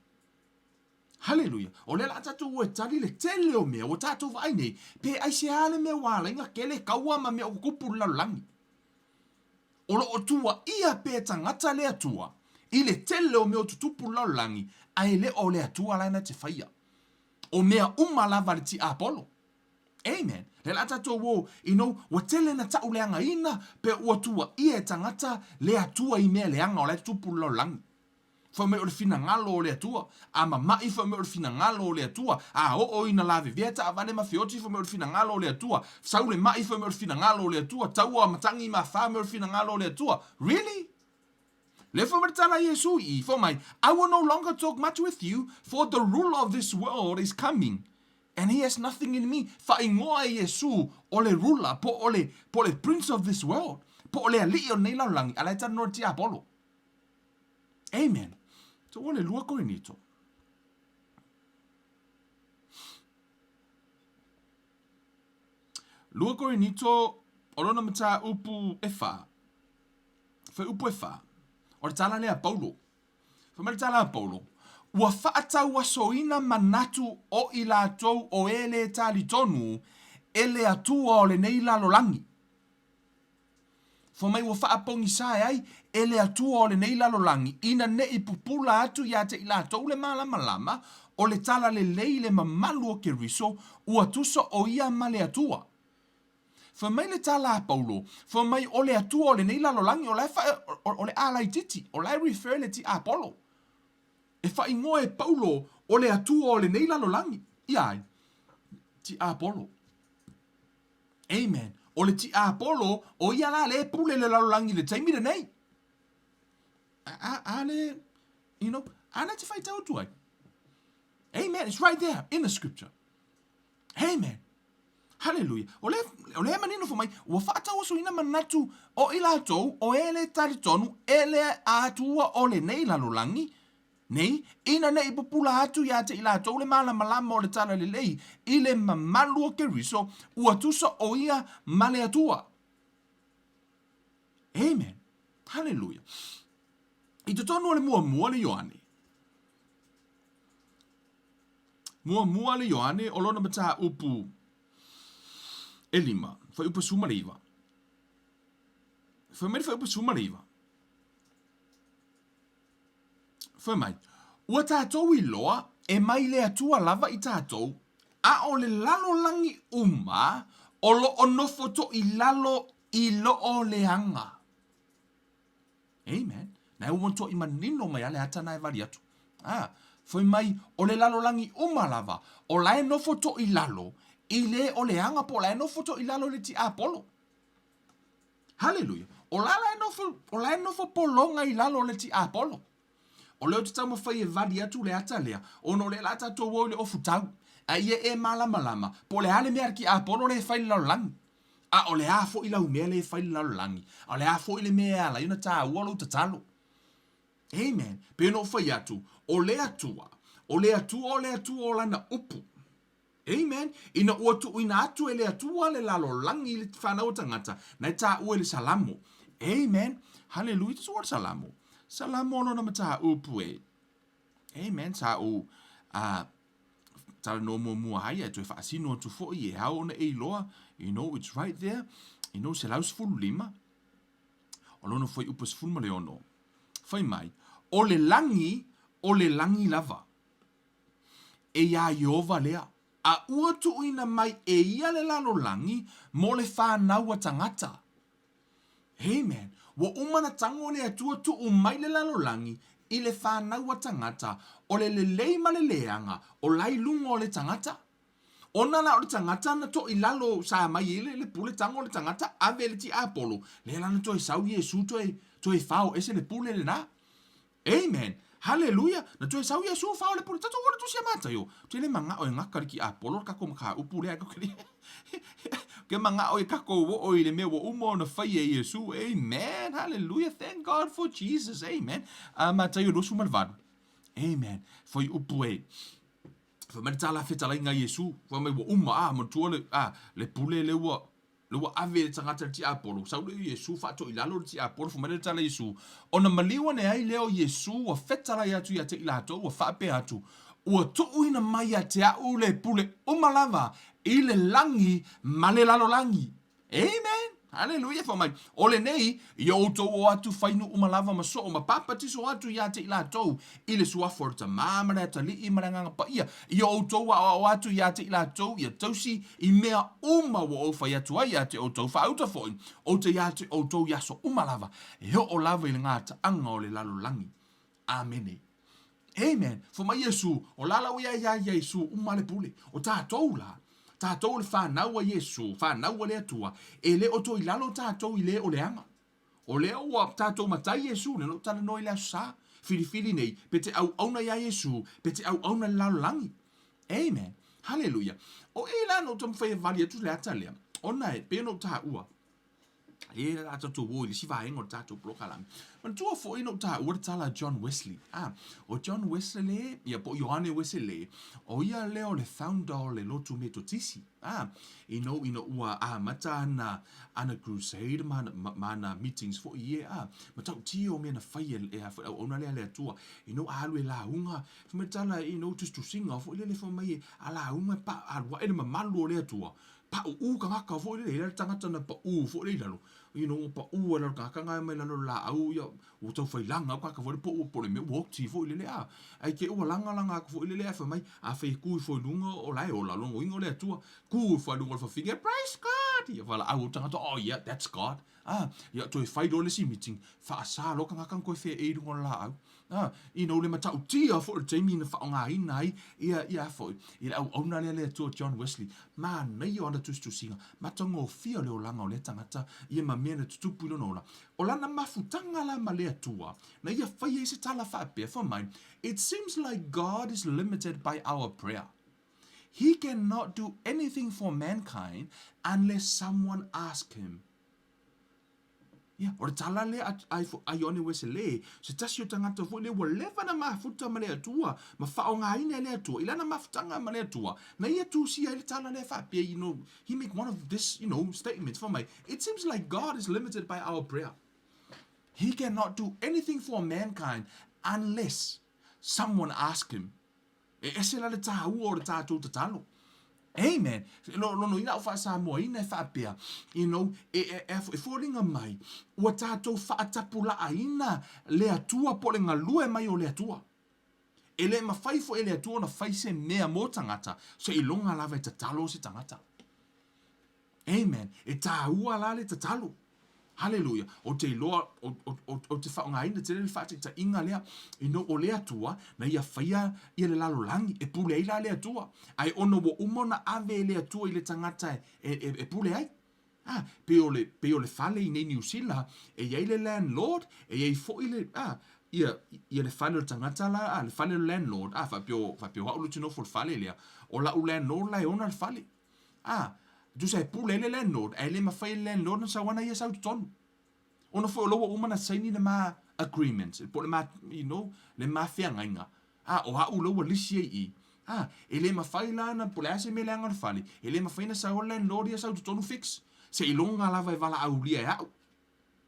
Hallelujah. O le la tatu o tali le tele o mea o tatu vai nei. Pe ai se ale mea wala inga kele kaua ma mea o kupu la langi. O lo o tua ia pe tangata le atua. I le tele o mea o tutupu la langi. Ai le o le atua laina te whaia. O mea umalava le ti Apollo. Amen. Le la tatu o wa tele na tau leanga ina pe o tua ia tangata le atua I mea leanga o le tutupu la langi. Fa me o le fina ngalo o le atua. A mamai fa me o le fina ngalo o le atua. A o ina lave vieta a vale mafioti fa me o le fina ngalo o le atua. Sau le mai fa me o le fina ngalo o le atua. Tau a matangi ma fa me o le fina ngalo o le atua. Really? Le fa me tala Yesu I fa mai. I will no longer talk much with you for the ruler of this world is coming. And he has nothing in me. Fa ingoa Yesu o le ruler po le prince of this world. Po o le ali o nei laulangi. Ala e tano ti Apollo. Amen. So ole lua korinito. Lua korinito orona mata upu efa. Fe upu efa. O tala lea Paulo. Fe mele tala Paulo. Ua whaata ua soina manatu o I lātou o ele tali tonu ele atua o le nei lalolangi. Fo mai ua whaapongi sae ai ele atua o le nei lalolangi ina ne I pupula atu ia te I lātou le malama lama o le tala le lei le mamalu o ke riso ua tuso o ia ma le atua. Fa mai le tala a Paulo, fa mai o le atua o le nei lalolangi o le alai titi, o le refer le ti a Apollo. E fa ingoe Paulo o le atua o le nei lalolangi. Iai, ti a Apollo. Amen. O le ti a Apollo, o ia la le pule le lalolangi le taimi le nei. Ale, ale te whai tau tuai. Amen. It's right there in the scripture. Amen. Hallelujah. O le manino fo mai, ua whaata oso ina manatu o I lātou o ele tari tonu, ele atua o le nei lalolangi, nei, ina nei popula atu ia te I lātou le mala malama o le tala le lei, I le mamalu o ke riso, ua tusa o ia male atua. Amen. Hallelujah. I te tonu le mua le Ioane. Mua le Ioane, o lona mata upu elima, fa upu suma leiva. Fa mai fa upu suma leiva. Fa mai. Ua tātou I loa, e mai le atua lava I tātou, a o le lalo langi uma, o lo onofo to I lalo I lo o leanga. Amen. Na ua to I manino mai ale atana e vari atu. Foi mai o le lalo langi uma lava, o lae nofo to I lalo, I le o leanga po lae nofo to I lalo le ti Apollo. Hallelujah. O lae nofo po longa I lalo le ti Apollo. O leo te tau mawhai e vadi atu le ata lea, o no le lata tō wau le ofu tau, a ia e malama, po le hale mea ki Apollo le whai lau langi. A o le a fo I lau mea le whai lau langi, a le a fo I le mea la yuna tā ua lau tatalo. Amen. Pe no whai atu, o le atua o lana upu. Amen. Ina ua tu ina atu e le atua le lalo langi le whanau tangata, na tā ua le salamo. Amen. Hallelujah. This word salamo. Salamo no mata upu e. Amen. Sa o tala no mua hai e tu fa sino tu fo I hao na e loa. It's right there. Se laus fulu lima. O lono foi upus fulma le ono. Fai mai. O le langi lava. E ia Iova lea. A ua tu ina mai e ia le lalo langi mo le whanau a tangata. Amen. Wa umana tango le atua tu umai le lalo langi I le whanau a tangata o le lei ma le leanga o lai lunga o le tangata. Ona la o le tangata na to I lalo sa mai ele le pule tango le tangata ave le ti Apollo. Le lana to I sau Yesu to I whao ese le pule le na. Amen. Hallelujah. Na tu sau Yesu whao le pule. Tato wana tu si amata yo. Tu le manga o e ngakari ki Apollo kako maka upu le ako kari. Ke manga o e kako o I le mea wa umo na whai e Yesu. Amen. Hallelujah. Thank God for Jesus. Amen. Mata yo dosu malvado. Amen. Foi upu e. Fa mai tala feta la inga Yesu. Fa mai wa uma matua le pule le wa Lua ave le tangata ti apolo. Sa ule Yesu fa to ilalo ti apolo fu mele tala Yesu. Ona maliwa ne ai leo Yesu wa fetala ya tu ya te ilato wa fa pe atu. Ua to uina mai ya te au le pule umalava ile langi male lalo langi. Amen. Hallelujah for my. Ole nei yo to o atu fainu umalava maso o mapapa tiso atu ya te ilato ile sua forta mama na tali I maranga pa ia yo to o atu ya te ilato ya tosi I mea uma wo o fa ya tu ya te o to fa uta foi o te ya te o to ya so umalava yo o lava ile ngata anga o le lalo langi. Amen. Amen. For my Yesu o lala o ya Yesu umale pule o tatou la. Tātou le whanau a Yesu, whanau a le atua, e le oto I lalo tātou I le o le anga. O le o tātou matai Yesu, ne no tala noi le asa, fili nei, pe te au auna ya Yesu, pe te au auna lalo langi. Amen. Hallelujah. O e la no tam whai vali atu le atalea, o nai, pe no tā ua. E la tātou woi, le si vahenga o tātou prokalami. Man tua fo ino tā ua tala John Wesley. O John Wesley, ia po Yohane Wesley, o ia leo le founder o le lotu metotisi. Ino ua mata ana crusade, mana meetings fo ie, matau tio mena whai e a ona lea lea tua. Ino alu e la unga, fumetala tustu singa, fo ile le fo mai a la unga pa alwa ele mamalu o lea tua. Pa u ka ngaka fo ile le tangata na pa u fo ile lalo. Pa u ala ka nga mai lalo la au ya o tau fai langa ka fo po po le me walk ti fo ile le a. Ai ke o langa ka fo ile le fa mai a fai ku fo lunga o lai o la longo ingo le tua. Ku fo lunga fo finger praise God. Ya fala au tangata oh yeah that's God. Ya to fai do le si meeting fa sa lo ka ngaka ko fe e lungo la au. Le matau tia fo te mi na fa nga inai ia fo I au ona le to John Wesley ma nei ona tu singa matongo fia le olanga o le tangata ia ma mena tutupu no la olana mafutanga la male tua na ia fai se tala fa pe for mine. It seems like God is limited by our prayer. He cannot do anything for mankind unless someone asks him. Yeah, o tala le ai one Wesley se tasi o tangata fo le leva na mafuta male atua ma fa o nga ina le atua ilana mafutanga male atua na ia tu si ai tala le fa pe he make one of this statements for me. It seems like God is limited by our prayer. He cannot do anything for mankind unless someone asks him. Ese la le ta o le ta tu talo. Amen. No ina fa sa mo ina fa pea. E falling mai. Ua tātou fa atapula aina le atua po le ngalue mai o le atua. E le mawhai fo e le atua na whai se mea mo tangata. So I longa lava e tatalo si tangata. Amen. E tā ua la le tatalo. Hallelujah. O te loa, o te whaonga ina te le whate ta inga lea, o lea tua, na ia whaia ia le lalo langi, e pule ai la lea tua. Ai ono wo umona ave lea tua I le tangata e pule ai. Pe o le whale I nei New Zealand, e iei le landlord, e iei fo I le, ia le whale o tangata la, le whale o landlord, whapio haulu tino fo le whale lea, o la u landlord la e ona le whale. Tu sai pule le landlord, ai le mawhai le landlord na sawana ia sau tutonu. Ona fo loa umana saini le ma agreements, po le ma, le ma whiangainga. O hau loa lisi I. E le mawhai lana, po le ase me le anga whale, e le mawhai na sau landlord ia sau tutonu fix. Se ilonga lava e wala au lia e au.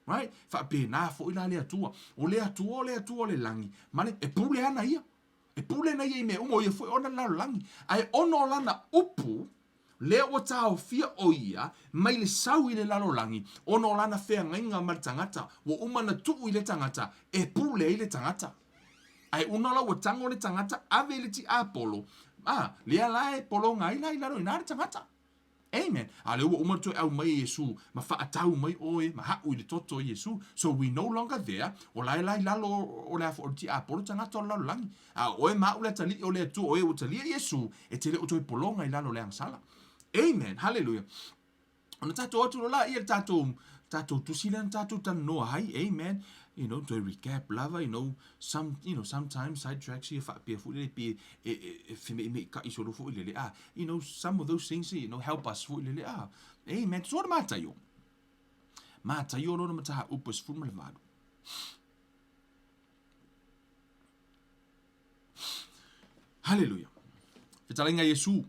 Right? Fa pe na fo ila le atua. O le atua le langi. Mane, e pule ana ia. E pule na ia I me umo ia fo ona la langi. Ai ono lana upu, le o tau fia o ia, mai le sau I le lalolangi, ono lana whea ngainga ma tangata, wo umana tuu I le tangata, e pule I le tangata. Ai unala o tango le tangata, ave le ti apolo, lea lae polo ngai lai lalo ina le tangata. Amen. Ale ua umana tu au mai Yesu, ma wha atau mai oe, ma hau I le toto Yesu, so we no longer there, o lai lalo o lea o ti apolo tangata o lalolangi. Oe ma ule tali o lea tu, oe o tali Yesu, e te le o toi polo ngai lalo lea sala. Amen. Hallelujah. Ona tatou atu la ia tatou tusilan tatou tan no hai. Amen. To recap lava, sometimes side tracks here fa pe fu le pe me ka isolo fu le some of those things help us fu le Amen. So matayo no mata upus fu malvado. Hallelujah. Fitalinga Yesu.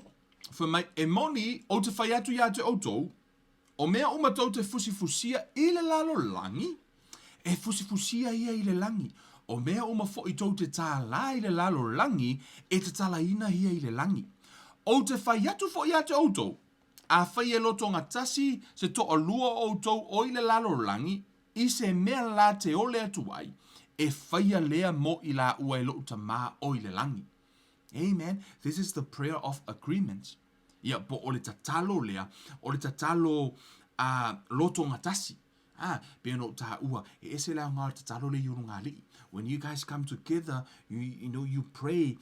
For my emoni o te whai atu ia te autou, o mea umatou te fusifusia i le lalolangi, e fusifusia ia i le langi. O mea uma fo'i tau te tāla i le lalolangi, e te talaina ia i le langi. O te whai atu fo'i ate outou, a whai e loto ngatasi se to o lua outou o i le lalolangi, i se mea la te ole atu ai, e whai a lea mo i la ua e lo utama o i le langi. Amen. This is the prayer of agreement. Ia po o le tatalo lea, o le tatalo loto ngatasi. Pe no ta ua, e ese la ngā tatalo le yuru ngā li. When you guys come together, you pray,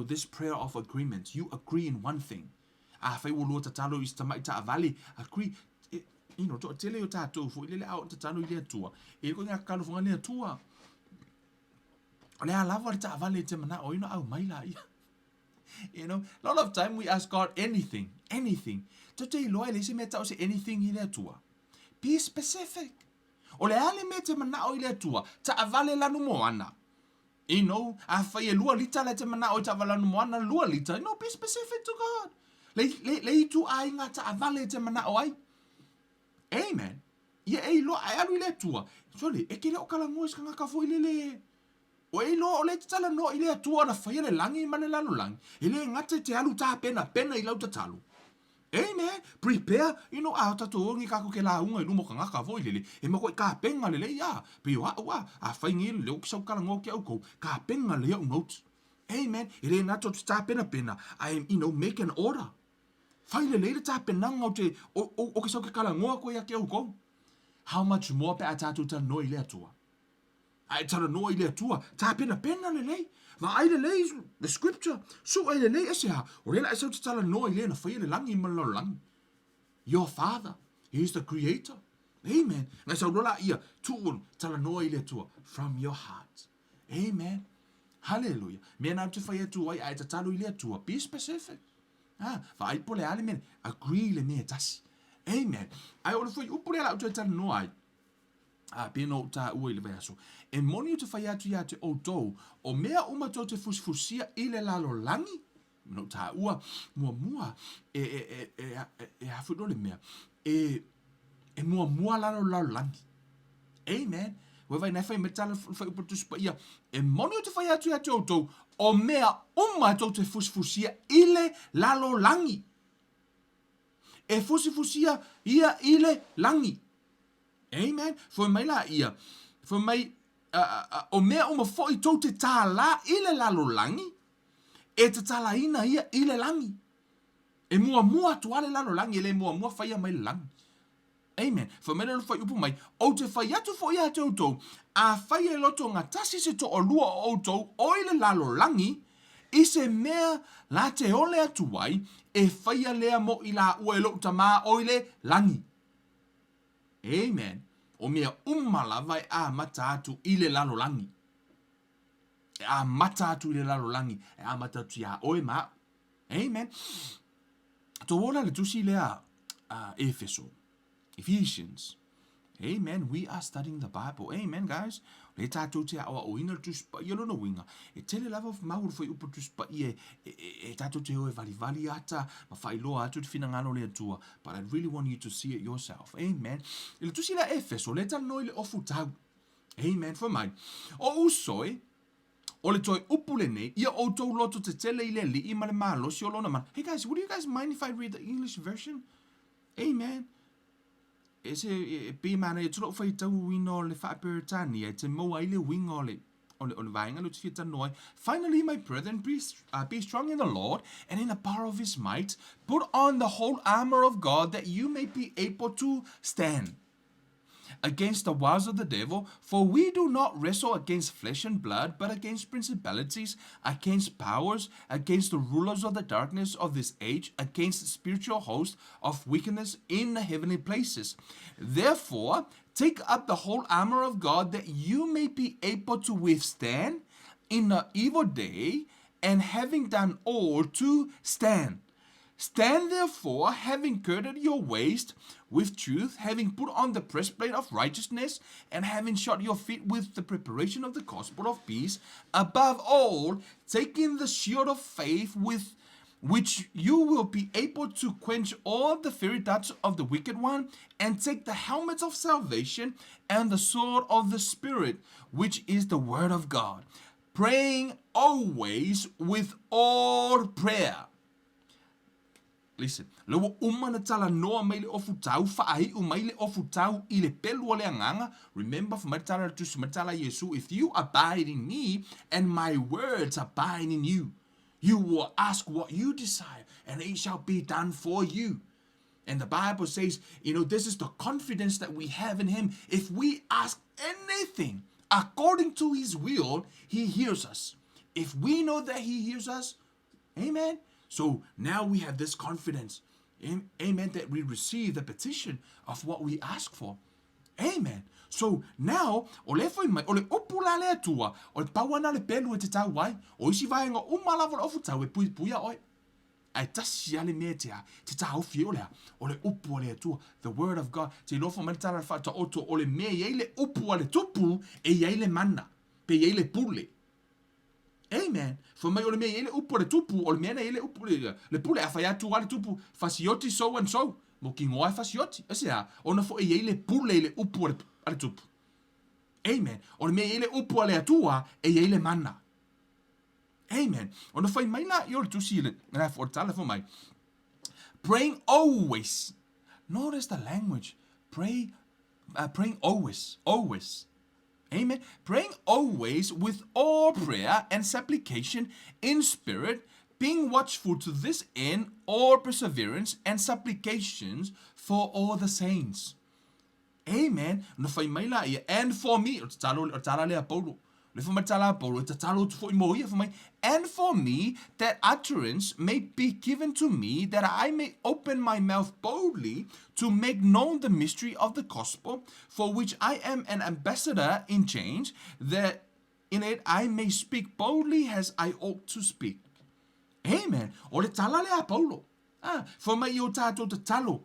this prayer of agreement. You agree in one thing. Whai wo lua tatalo is tamai ta avali, agree, to tele o tātou, fo ilele au tatalo i lea tua. E ko ngā kalofunga lea tua. O lea lava le ta avali te mana, o au maila ia. A lot of time we ask God anything. To te loa le se me tau se anything i lea tua. Be specific. O le ale me te mana o i lea tua, ta avale lanu moana. A whai e lua lita le te mana o i ta avale lanu moana, lua lita. Be specific to God. Le i tu ai ngā ta avale te mana o ai. Amen. Ia e loa ai alu i lea tua. Sole, e ke leo kalango iska ngā kafo i lele. O e lo o le tala no i le atua na whaia le langi ma le lalo langi. E le ngate te alu tā pena i lau tatalu. Amen. Prepare, a tato ongi kako ke la unga i lumo ka ngaka voi lele. E mako i ka penga lele ia. Pe o a whai ngi leo kisau kala ngō ki au kou. Ka penga le au note. Amen. E le nato te tā pena. I am, make an order. Whai lele le tā pena ngau te o kisau ke kala ngō ko ia ki au kou. How much more pe a tātou ta no i le atua. Ai tara noa i lea tua, tā pena le lei. Ma ai le lei, the scripture, so ai le lei ese ha. O rela esau te tala noa i lea na whaia le langi ma lau langi. Your father, he is the creator. Amen. Ngai sau rola ia, tuun tala noa i lea tua, from your heart. Amen. Hallelujah. Mea nau te whaia tua ai ta talo i lea tua, be specific. Va ai pole ale mene, agree le mea tasi. Amen. Ai o le whai upure ala utu e tala noa ai. Pino ta ua i le vayaso. E moni te whai atu ia te outou, o mea umatou te fusifusia i le lalo langi, no ta ua, mua, e hawhino le mea, e mua lalo langi. Amen. Wa vai nai whai me tala whai upatus pa ia, e moni te whai atu ia te outou, o mea umatou te fusifusia i le lalo langi. E fusifusia ia i le langi. Amen. Foi mai la ia. Foi mai o mea uma foi tau te tāla i le lalo langi. E te tāla ina ia i le langi. E mua tua le lalo langi. E le mua whaia mai le langi. Amen. Foi mai lalo whai upu mai. O te whai atu whai atu outou. A whai e loto ngā tasi se to o lua o outou o i le lalo langi. I se mea la te ole atu wai. E whaia lea mo i la ua e lo tama o i le langi. Amen. O mea umala vai a mata atu i le lalo langi. E a mata atu i le lalo langi. E a mata atu ia oe maa. Amen. To wola le tusi lea Efeso. Ephesians. Amen. We are studying the Bible. Amen, guys. Le tātou te awa o ina tu spa i alona winga. E tele lava mauru fai upa tu spa i e tātou te hoe vali ata ma whai loa atu te whina ngano lea tua. But I really want you to see it yourself. Amen. I le tusi la Efeso, le tala noi le ofu tau. Amen. For mine. O usoi, o le toi upu le nei, ia o tau loto te tele i le li i ma le malo si o lona man. Hey guys, would you guys mind if I read the English version? Amen. E se pe mana e tolo fai tau wino le whaaperetani e te moa i le wingo le vainga lu te fita noi. Finally, my brethren, be strong in the Lord and in the power of his might. Put on the whole armor of God that you may be able to stand against the wiles of the devil, for we do not wrestle against flesh and blood, but against principalities, against powers, against the rulers of the darkness of this age, against the spiritual host of wickedness in the heavenly places. Therefore, take up the whole armor of God that you may be able to withstand in the evil day, and having done all, to stand. Stand therefore, having girded your waist with truth, having put on the breastplate of righteousness, and having shod your feet with the preparation of the gospel of peace. Above all, taking the shield of faith, with which you will be able to quench all the fiery darts of the wicked one, and take the helmet of salvation and the sword of the Spirit, which is the word of God, praying always with all prayer. Listen, lewa umana tala noa mai le ofu tau, fa'ai umai le ofu tau i le pelu o le anganga. Remember, for matala tu matala Yesu, if you abide in me and my words abide in you, you will ask what you desire and it shall be done for you. And the Bible says, this is the confidence that we have in him. If we ask anything according to his will, he hears us. If we know that he hears us, amen. So now we have this confidence, amen, that we receive the petition of what we ask for. Amen. So now, o le foi mai, o le opula le atua, o le pawana le pelu e te tau wai, o isi vai ngā umalava le ofu tau e pui puia oi. Ai tasi ale mea te tau fio lea, o le upu le atua, the word of God, te lofo manitara whata oto, o le mea iei le upu le tupu, e iei le mana, pe iei le pule. Amen. For mai o le mea iei le upu le tupu, o le mea iei le upu le pule, a whai atu le tupu, fasioti so and so, mo ki ngoa fasioti, asea, ona fo iei le pule le upu le tupu. Amen. O le mea iei le upu le atua, e iei le mana. Amen. Ona fai mai la i o le tusi le, na for tala for mai. Praying always. Notice the language. Praying always, always. Amen. Praying always with all prayer and supplication in spirit, being watchful to this end, all perseverance and supplications for all the saints. Amen. No fai mai la ia, and for me, o tala lea Paulo. Le fai mai tala Paulo, te talo tu fo imo ia fai mai, and for me, that utterance may be given to me, that I may open my mouth boldly to make known the mystery of the gospel, for which I am an ambassador in chains, that in it I may speak boldly as I ought to speak. Amen. O le tala lea Paulo. Fai mai i o tātou te talo.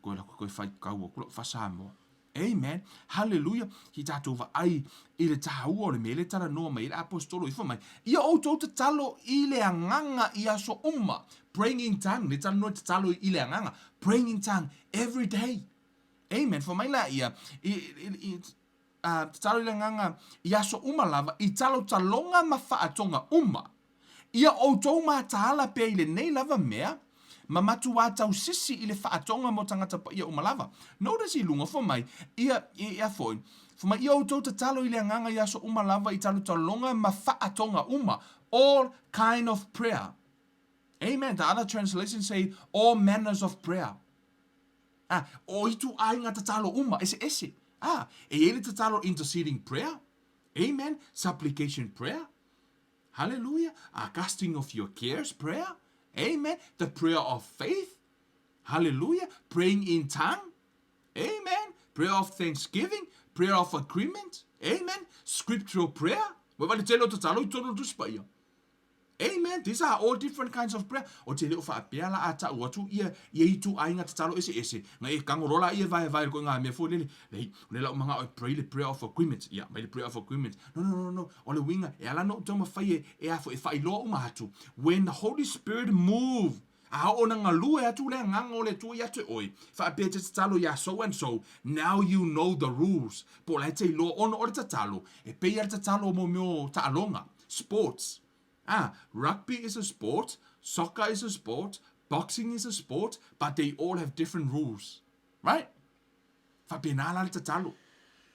Koe fai kau o kulo whasa moa. Amen. Hallelujah. Ki tātou wa ai i le tahau o le mele tala noa mai le apostolo i whamai. Ia o tau te talo i le anganga i aso umma. Praying in tongue. Le tala noa te talo i le anganga. Praying in tongue every day. Amen. Whamai la ia. Te talo i le anganga i aso umma lava. I talo talonga ma whaatonga umma. Ia o tau ma taala pe i le nei lava mea. Ma matu a tau sisi i le whaatonga mo tangata pa ia umalava. Notice i lunga fo mai, ia foi. Fo mai ia o tau te talo i le anganga i aso umalava i talo talonga ma whaatonga uma. All kind of prayer. Amen. The other translations say all manners of prayer. O itu ainga te talo uma, ese. E ele te talo interceding prayer. Amen. Supplication prayer. Hallelujah. Casting of your cares prayer. Amen. The prayer of faith. Hallelujah. Praying in tongue. Amen. Prayer of thanksgiving. Prayer of agreement. Amen. Scriptural prayer. Amen. These are all different kinds of prayer. O te leo whaapea la ata uatu ia itu ainga te talo ese. Nga e kangorola ia vai ko ngā mea fōlele. Le lau mga o pray the prayer of agreement. Ia, mai le prayer of agreement. No. O le winga, e ala no toma whai e afo e whai loa umahatu. When the Holy Spirit move, a o na ngalua atu le nganga o le tu ia te oi. Whaapea te talo ia so and so. Now you know the rules. Po lai te loa ono o te talo. E pei te talo mo meo ta alonga. Sports. Rugby is a sport, soccer is a sport, boxing is a sport, but they all have different rules. Right? Whapenala te talo.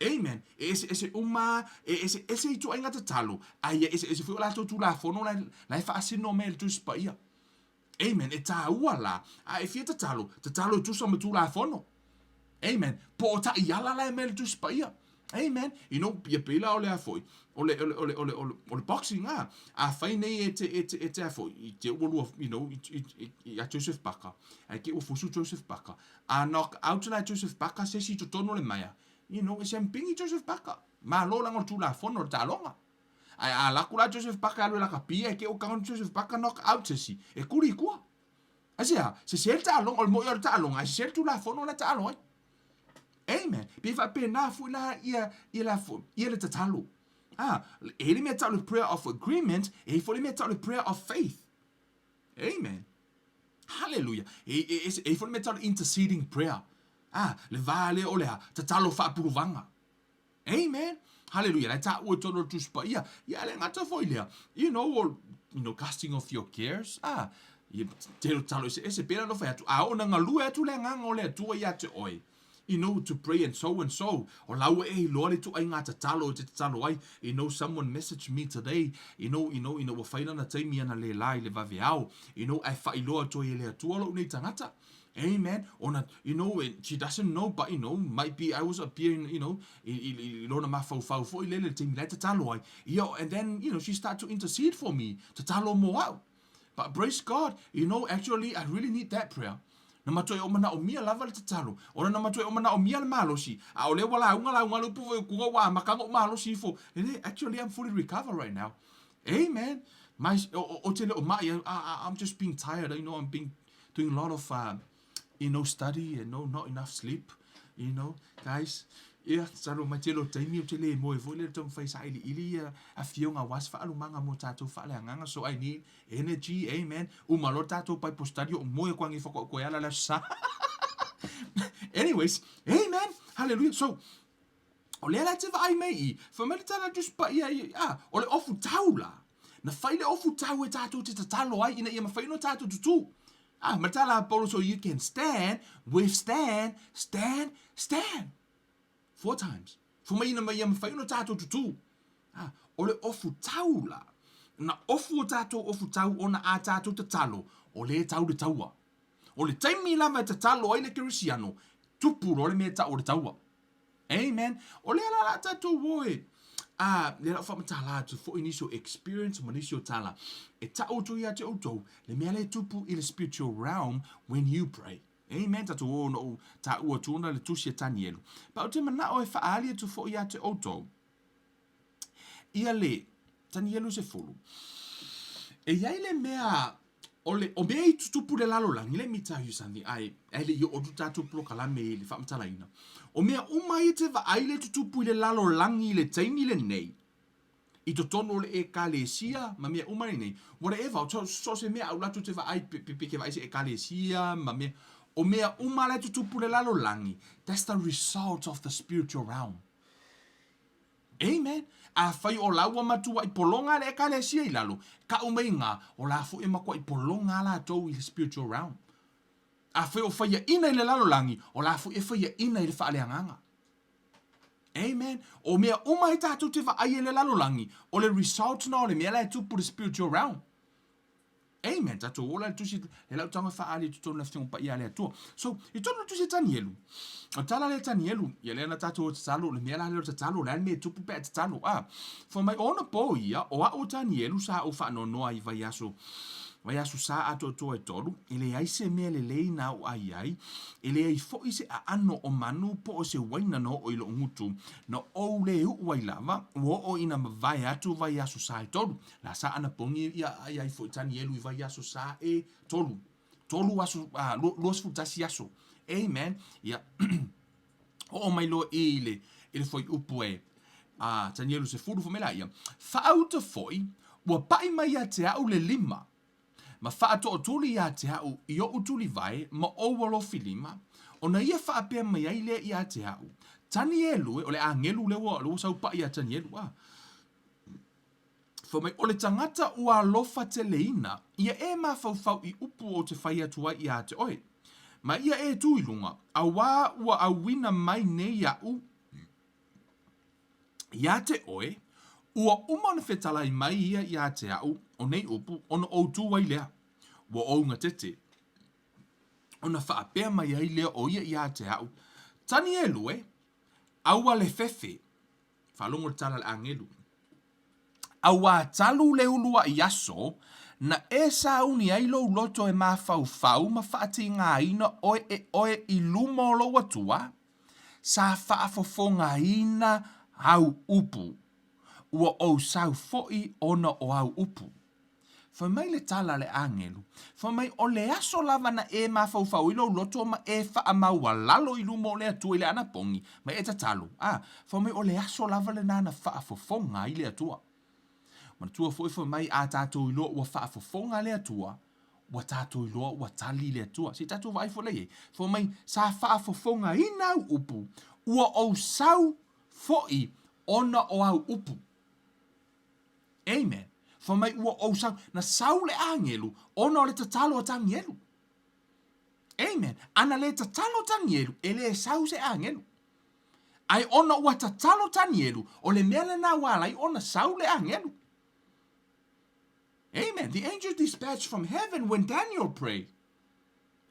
Amen. Ese uma, ese I tu ainga te talo. Ai ese fu la tu la fono la fa asino me tu spaia. Amen. E ta ua la. E fia te talo tu sa me tu la fono. Amen. Po ta iala la me tu spaia. Amen. You know, ia pila o le afoi. O le boxing a whai nei e te afoi. I te ulu, you know, I Joseph Baka. I ke ufusu Joseph Baka. A knock out la Joseph Baka se si to tono le maia. You know, se mpingi Joseph Baka. Ma lo lango tu la fono ta longa. A lakula Joseph Baka alu la kapia ke o kangon Joseph Baka knock out se si. E kuri kua. Asia, se sel ta longa, o mo yo ta longa, se sel tu la fono la ta longa. Amen. Pe fa pe na fu la ia la fu. Ia le tatalo. Ele me talo prayer of agreement, e fo le me talo prayer of faith. Amen. Hallelujah. E fo me tala interceding prayer. Le vale o lea, ta talo fa puruvanga. Amen. Hallelujah. Lai ta ua tono tu spa. Ia le ngata fo ilea. Casting off your cares. Te talo ese pera no fa atu. Ona ngalu atu le nganga o le atu ia te oi. To pray and so. O lau lore tu ai ngata talo te talo ai. Someone messaged me today. Wa faina na taimi ana le lai le vaveao. Ai fa iloa to ele atu alo nei tangata. Amen. Ona, and she doesn't know, but might be I was appearing, ilona mafau fo ilele te milai te talo ai. And then, she started to intercede for me, te talo mo au. But praise God, actually I really need that prayer. Na matoi o mana o mia lava le te talo. Ona na matoi o mana o mia le malosi. A ole wala unga la unga lupu kuga wa makango malosi fo. Actually I'm fully recovered right now. Amen. I'm just being tired. I'm doing a lot of study and not enough sleep, guys. Saro mai telo taimi o tele mo e vole tom fai sa ili a fionga was fa alumanga mo tato fa le nganga, so I need energy. Amen. Malo tato pai postadio mo e kwangi fa ko ala la sa. Anyways, amen. Hallelujah. So ole la te vai mai fa me tala just pa ole ofu taula na fai le ofu tau e tato te talo ai ina ia mafai no tato tutu. Matala Apollo, so you can stand, withstand, stand. 4 times. For me, na yam fa no tato tutu. Ole ofu taula. Na ofu tato ofu tau ona a tato te talo. Ole tau de taua. Ole taimi lava te talo ai le Kirisiano. Tupu ole me tau de taua. Amen. Ole la tato woe. Le la fa matala to for initial experience, initial tala. E ta auto ia te auto. Le mea le tupu i le spiritual realm when you pray. Amen. Tato o no ta ua tuna le tusia tanielu. Pa o te mana o e faalia to for ia te auto. Ia le tanielu se fulu. E iai le mea o mea i tutupu le lalo langi. Let me tell you something. Ele i o tutatu plo kalame le fa matala ina. O mea umai te va aile tutupu le lalo langi le taimi le nei. I to tono le ekalesia, ma mea umai nei. Whatever, so se mea au latu te va ai peke vai se ekalesia, ma mea. O mea umai tutupu le lalo langi. That's the result of the spiritual realm. Amen. A fai o laua matua i polonga le ekalesia i lalo. Ka umai ngā, o la fu e makua i polonga la tau i the spiritual realm. A fai o fai ina i le lalo langi, o la fu e fai ina i le faaleanganga. Amen. O mea umai tātou te wa ai le lalo langi, o le result na o le mea lai tupu the spiritual realm. Amen. Tātou o la tusi, le lau tanga whaali tutonu na whitunga pa ia lea tua. So, I tonu tusi tanielu. O tala le tanielu, ia lea na tātou o te talo, le mea lai leo te talo, le mea tupu pe te talo. For mai ona po ia, o a o tanielu sa o whaano noa I vai aso. Vai asu sa ato to e tolu, ele ai se mea le lei na o ai, ele ai fo i se a ano o manu po o se waina no o ilo ngutu, no o le u wai lava, o ina vai atu vai asu sa e tolu, la sa ana pongi ia ai fo tani elu I vai asu sa e tolu, tolu asu, los futasi asu, amen, ia, o mai lo ele foi upu e, tani elu se furu fo mela ia, whaauta foi, ua pai mai a te au le lima, ma whaato o tuli ia te hau I o utuli vai ma o walo filima o na ia whaapea mai ai lea ia te hau. Tani e lue, o le a ngelu lewa, lua sau pa ia tani e lua. Fo mai, o le tangata ua lofa te leina, ia e ma fau I upu o te whai atua ia te oe. Ma ia e tu ilunga, a wā ua a wina mai ne iau. Ia te oe, ua umana whetalai mai ia te au, o nei upu, ono o tu wai lea. Wa o ngā tete. Ona whaapea mai ai lea o ia te au. Tani e lue, aua le fefe. Whalongo tala le angelu. Aua talu le ulua I aso, na e sa uni ai lo loto e ma fau ma whaati ngā ina oe I luma o lo atua, sa whaafofo ngā ina au upu. Ua o sau foi ona o au upu. Fa mai le tala le angelu. Fa mai o le aso lava na e ma fau ilo loto ma e wha maua lalo I lumo o le atua I le anapongi. Ma e tatalo. Fa mai o le aso lava le nana wha fofonga I le atua. Ma tua foi fa mai a tato ilo ua wha fofonga le atua. ua tātou iloa ua tali le atua. Si tātou vai fo lei, fo mai sa whaafofonga ina au upu, ua au sau foi ona o au upu. Amen. Fo mai ua au sau, na sau le angelu, ona o le tatalo o tangielu. Amen. Ana le tatalo tangielu, ele sau se angelu. Ai ona ua tatalo tangielu, o le mele na walai ona sau le angelu. Amen. The angels dispatched from heaven when Daniel prayed.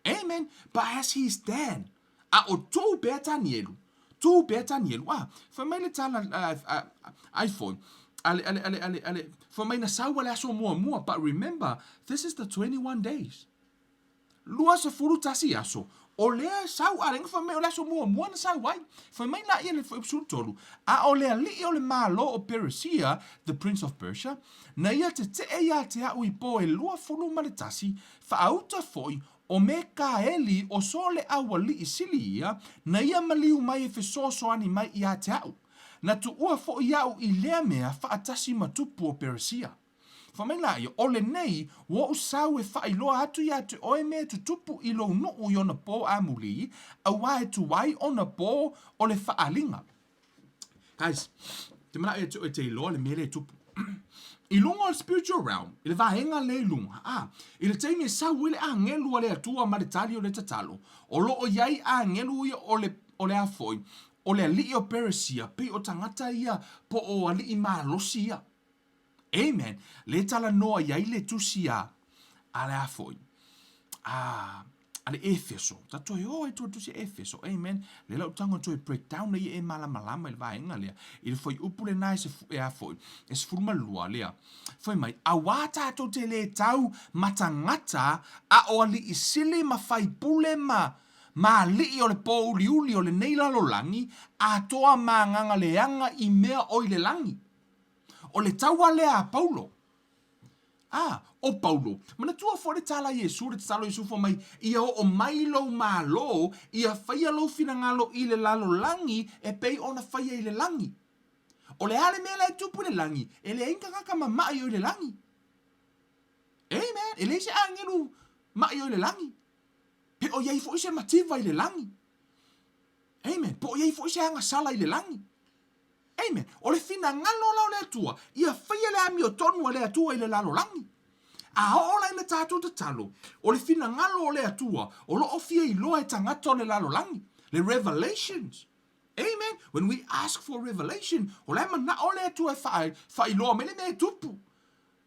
Amen. But as he stand, a o tō bea tanielu, for me le tala iPhone, for me na sawa le aso mua, but remember, this is the 21 days. Lua se furu tasi aso, o lea sau arenga for me o le aso mua na sau wai, for me na ia le tolu, a o lea li o le malo o Persia, the prince of Persia, na ia te ia te au I po e lua furu maletasi, fa auta foi, o me ka eli o so le awa li I sili ia, na ia maliu mai e fesoso ani mai ia te au. Na tu ua fo iau I lea mea fa atasi matupu o Persia. Whamela ia, ole nei, wo usau e whailoa atu ia te oe mea tutupu I lo nuu I ona pō amuli, a wae tu wai ona pō o le whaalinga. Guys, te mana e te iloa le mere tupu. I lunga o spiritual realm, I le vahenga le lunga. I le teimi e sau ile a ngelu le atua ma le tali o le tatalo. O lo o iai a ngelu ia o le afoi. O le ali o Persia, pe o tangata ia po o ali I malosi ia. Amen. Le tala noa iai le tusia a le afoi. Ale Efeso. Ta toi o e tua tusi Efeso. Amen. Le lau tango toi breakdown na I e malama il vaenga lea. Il foi upule nai se e afoi. E se furuma lua lea. Foi mai, a wata to te le tau matangata a o ali I sili ma fai pule ma li o le po uli o le neila lo langi a toa ma nganga leanga I mea o le langi. O le taua lea a Paulo. O Paulo. Mana tua fore tala Yesu, le talo Yesu fo mai, ia o mailo malo, ia whaia lo finangalo I le lalo langi, e pei ona whaia I le langi. O le ale mea le tupu le langi, e le inga kaka ma mai o le langi. Amen. E le se angelu mai o le langi. Pe o iei fo ise mativa I le langi. Amen. Po o iei fo ise anga sala I le langi. Amen. O le fina ngalo lao le atua, ia whaia le ami o tonu le atua I le lalo langi. A ola ina tātou te talo, o le fina ngalo o le atua, o lo ofia I loa e tangata o le lalo langi. Le revelations. Amen. When we ask for revelation, o le mana o le atua e whai loa mele me tupu.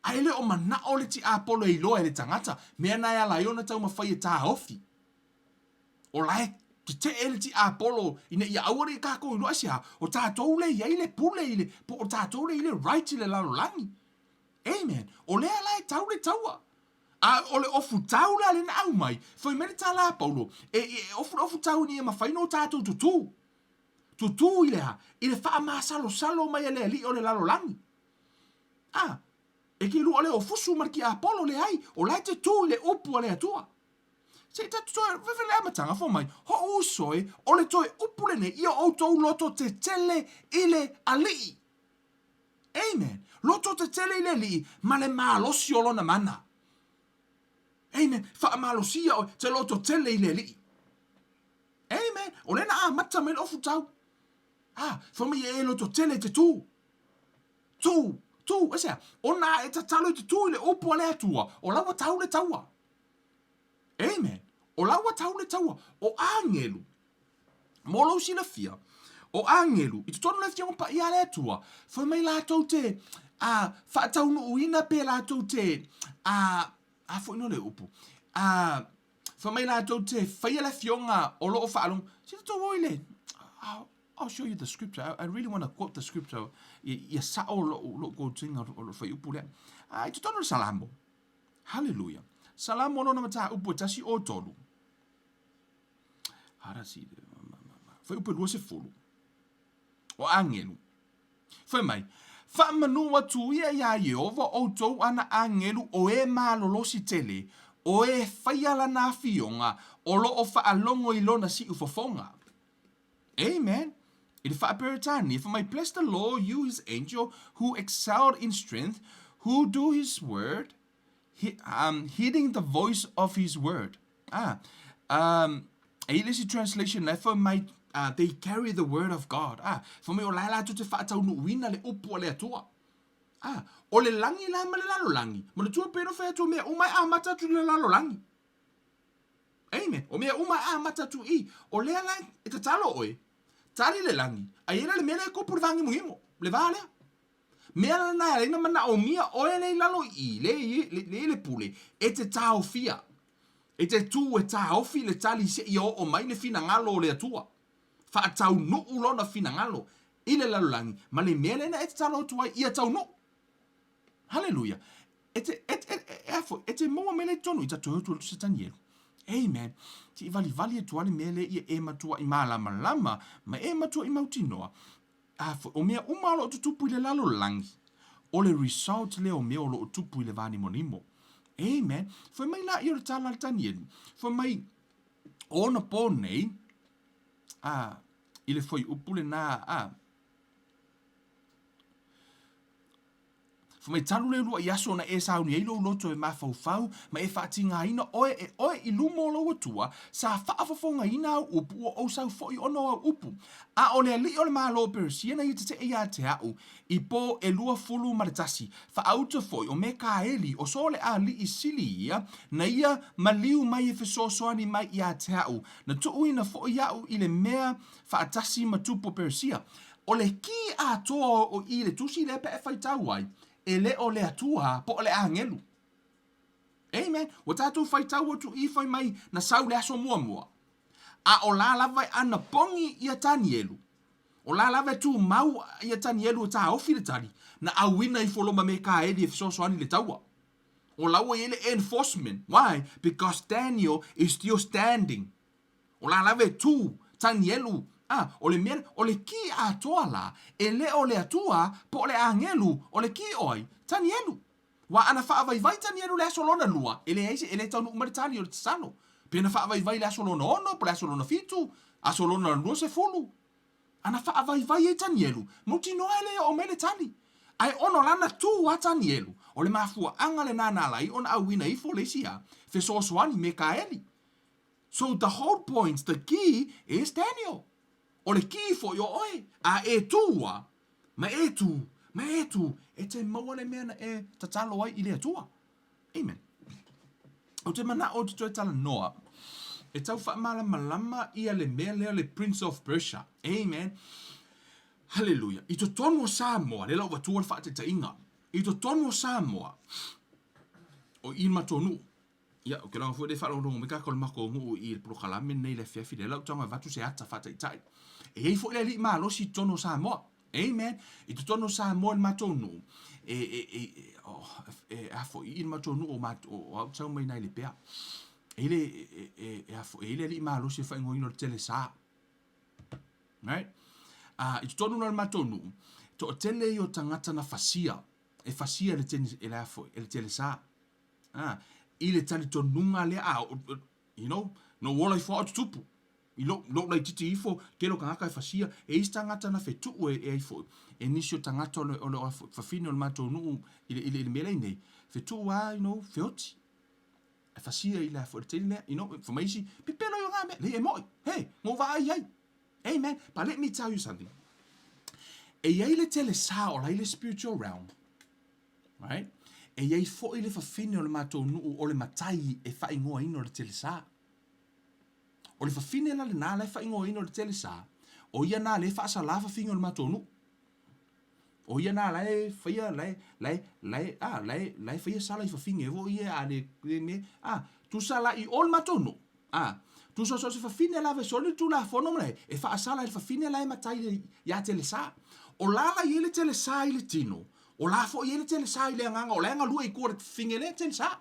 A ele o mana o le ti apolo I loa e le tangata, mea nai ala iona tau ma whai e tā ofi. O lai te ele ti apolo ina ia awari kako I loa sia, o tātou le ia ile pule ile, po o tātou le ile right I le lalo langi. Amen. O le ala e tau le taua. O le ofu tau la le na au mai. Foi mele tala Paulo. Ofu tau ni e mawhaino tātou tutu. Tutu I le ha. I le wha maa salo mai e le li o le lalo langi. E ki lua le ofusu marki a Apollo le ai. O lai te tu le upu a le atua. Se ta toi vevele amatanga fo mai. Ho usoi o le toi upu le ne. Ia o tou loto te tele ile alii. Amen. Loto te tele ile li, ma le malosi o lona mana. Amen. Wha malosia o te loto tele ile li. Amen. O lena mata me ofu tau. Whami e loto tele te tu. Tu, esea. O na e ta talo te tu ile upu ale atua. O lawa tau le taua. Amen. O lawa tau le taua. O angelu. Molo si la fia. O angelu. I te tonu le fia o pa I ale atua. Whamai la tau te... whaatau no uina pe la tau te fo ino le upu whamai la tau te whaia la fionga o loo whaalong si te tau oile I'll show you the scripture. I really want to quote the scripture ia sa o lo go tinga o lo whai upu lea I te tonu le salamo hallelujah salamo no na mata upu tasi o tolu hara si whai upu lua se fulu o angelu whamai Whamanua tu ia Jehova o tau ana angelu o e malolosi tele, o e whaiala na fionga, o lo o whaalongo I lona si ufofonga. Amen. I te whaaperitani, if I may bless the Lord, you his angel, who excelled in strength, who do his word, heeding the voice of his word. Eilesi translation le for my they carry the word of God. For me o la tu te fa tau no wina le upu le atua. O le langi la ma le lalo langi. Mo le tua pero fa tu me o mai amata tu le lalo langi. Amen. O me o mai amata tu I. O le ala e te talo oe. Tali le langi. A ira le mele ko por vangi muhimo. Le vale. Mea na le na mana o mia o le lalo I le pule. E te tau fia. E te tu e tau fi le tali se I o mai le fina ngalo le atua. Fa tau no ulo na fina ngalo. I le lalo langi. Ma le mele na e te talo tua I a tau no. Hallelujah. Ete mo mele tonu ita to tu se tanielu. Amen. Ti vali tuale mele I matua I malama lama ma matua I mautinoa. O mea umalo tutupu le lalo langi. O le result le o mea o lo tupu le vani monimo. Amen. Foi mai la I o tala tanielu. Foi mai ona po nei ile foi upule na Mai talu le lua yaso na e sau ni eilo loto e mafau ma e fatinga ina oe I lumo lo tua sa faafafonga ina upu o sau foi ono upu a ole ali ole malo persia na ite e ya te au I po e lua fulu maritasi fa auto foi o me ka eli o sole a li I sili ia na ia maliu mai e fesosoani mai ia te au na tuu ina foi iau I le mea fa atasi matupo persia ole ki a toa o I le tusi le pe e faitau ai e le o le atua po le angelu. Amen. Wa tatu fai tau tu I fai mai na sau le aso mua. A o la lava ana pongi I a tanielu. O la lava tu mau I a tanielu ta ofi le tani. Na awina I foloma me ka e di so ani le taua. O lawa I le enforcement. Why? Because Daniel is still standing. O la lava tu tanielu. O le mea, o le ki a toa la, e le o le atua, po le angelu, o le ki oi, tanielu. Wa ana faa vai tanielu le asolona lua, e le eise, e le tau nuk maritani o le tisano. Pena faa vai le asolona ono, po le asolona fitu, asolona lua se fulu. Ana faa vai e tanielu, muti noa ele o mele tani. Ai ono lana tu a tanielu, o le mafua anga le nana lai, on awina I fo le sia, fe soaswani me ka eli. So the whole point, the key is Daniel. O le ki fo yo oe, a e tua, ma e tu, e te maua le mea na e tatalo ai I le atua. Amen. O te mana o te toi tala noa, e tau wha malama I le mea lea le Prince of Persia. Amen. Hallelujah. I to tonu o Samoa, le lau watua le wha te tainga. I to tonu o Samoa, o Irma tonu. Ia, o ke lango fua de wha longo me kako le mako ngu I le prokalame nei le fiafi le lau tanga vatu se ata wha tai. E hei fo le li ma lo si tono Samoa. Amen. I to tono Samoa le matonu. Afo I le matonu o au tau mai nai le pea. Afo le li ma lo si fa ingoino le tele sa. Right? I to tono le matonu. To tele I o tangata na fasia. E fasia le tele sa. I le tali tonunga le you know, no wola I fo tupu. I lo lai titi ifo ke lo kangaka e fasia e istangata na fetu e ifo e nisio tangata o fafine o le mato nuu i le mele nei fetu wa you know feoti e fasia I le afo le you know for maisi pipelo yo ngame le e moi hey mo va ai amen but let me tell you something e ia le tele sa o le spiritual realm right e ia fo I le fafine o le mato nuu o le matai e fa ingoa ino le tele sa o le fafine la le nā le fa ingo ino le tele sa, o ia nā le fa sa la fa fingo le matonu. O ia nā le fia le fia sala I fa finge vo ia a le me tu sala I ol matonu. Tu so se fafine la ve soli tu la fono mle e fa sala le fafine la e matai le ya tele sa. O la I le tele sa I le tino. O la fo I le tele sa I le nganga o le nga lua I ko finge le tele sa.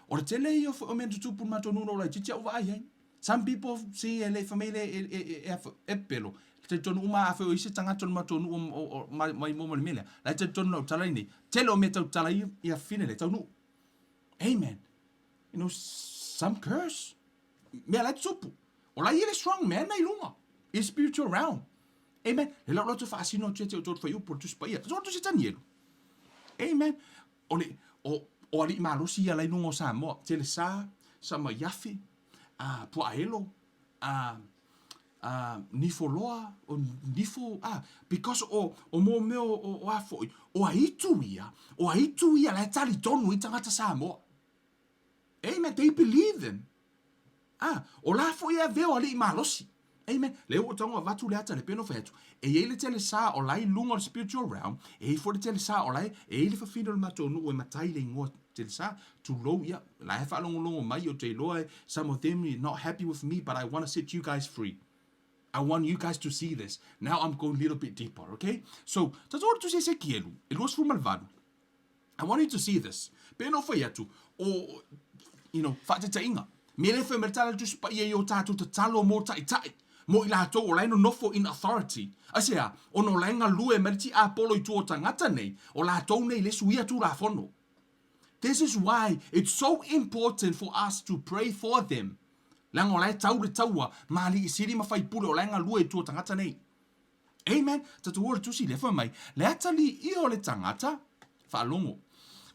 O le tele I o me tu pu matonu no la chicha o vai. Some people see le famile e pelo. Te tonu uma afe o isi tanga tonu matonu o mai mo le mele. La te tonu no tala ni. Telo me tau tala I a fine le tau nu. Amen. You know, some curse. Me la tupu. O la ile strong man na ilunga. I spiritual realm. Amen. Le la loto fa asino tete o tot fa you por tu spaia. So tu se tanielo. Amen. O o ali malosi ia lai nungo Samoa, tele sa yafi, puaelo, nifo loa, o nifo, because o mo meo o afo, o aitu ia lai tali tonu i tangata Samoa. Amen, they believe them. O la fo ia veo ali malosi. Amen. Le o tonga vatu le ata le peno fetu. E ele tele sa o lai lunga the spiritual realm. E for tele sa o lai e ele fa fino mato no e matai le ngo tele sa to low ia. La fa longo mai o te loa. Some of them are not happy with me, but I want to set you guys free. I want you guys to see this. Now I'm going a little bit deeper, okay? So, that's all to say se kielu. It was from Malvado. I want you to see this. Peno fa yatu o fa te tainga. Mele fe mertala just pa ia yo tatu te talo mo tai. Mo ila to o laino nofo in authority. Asea, ono lainga lue merti a polo i tuo tangata nei, o la to nei le suia tu la fono. This is why it's so important for us to pray for them. Lango lai tau le taua, mali i siri mawhai pule o lainga lue i tuo tangata nei. Amen. Tatu ora tusi le fa mai, le atali i o le tangata, fa longo.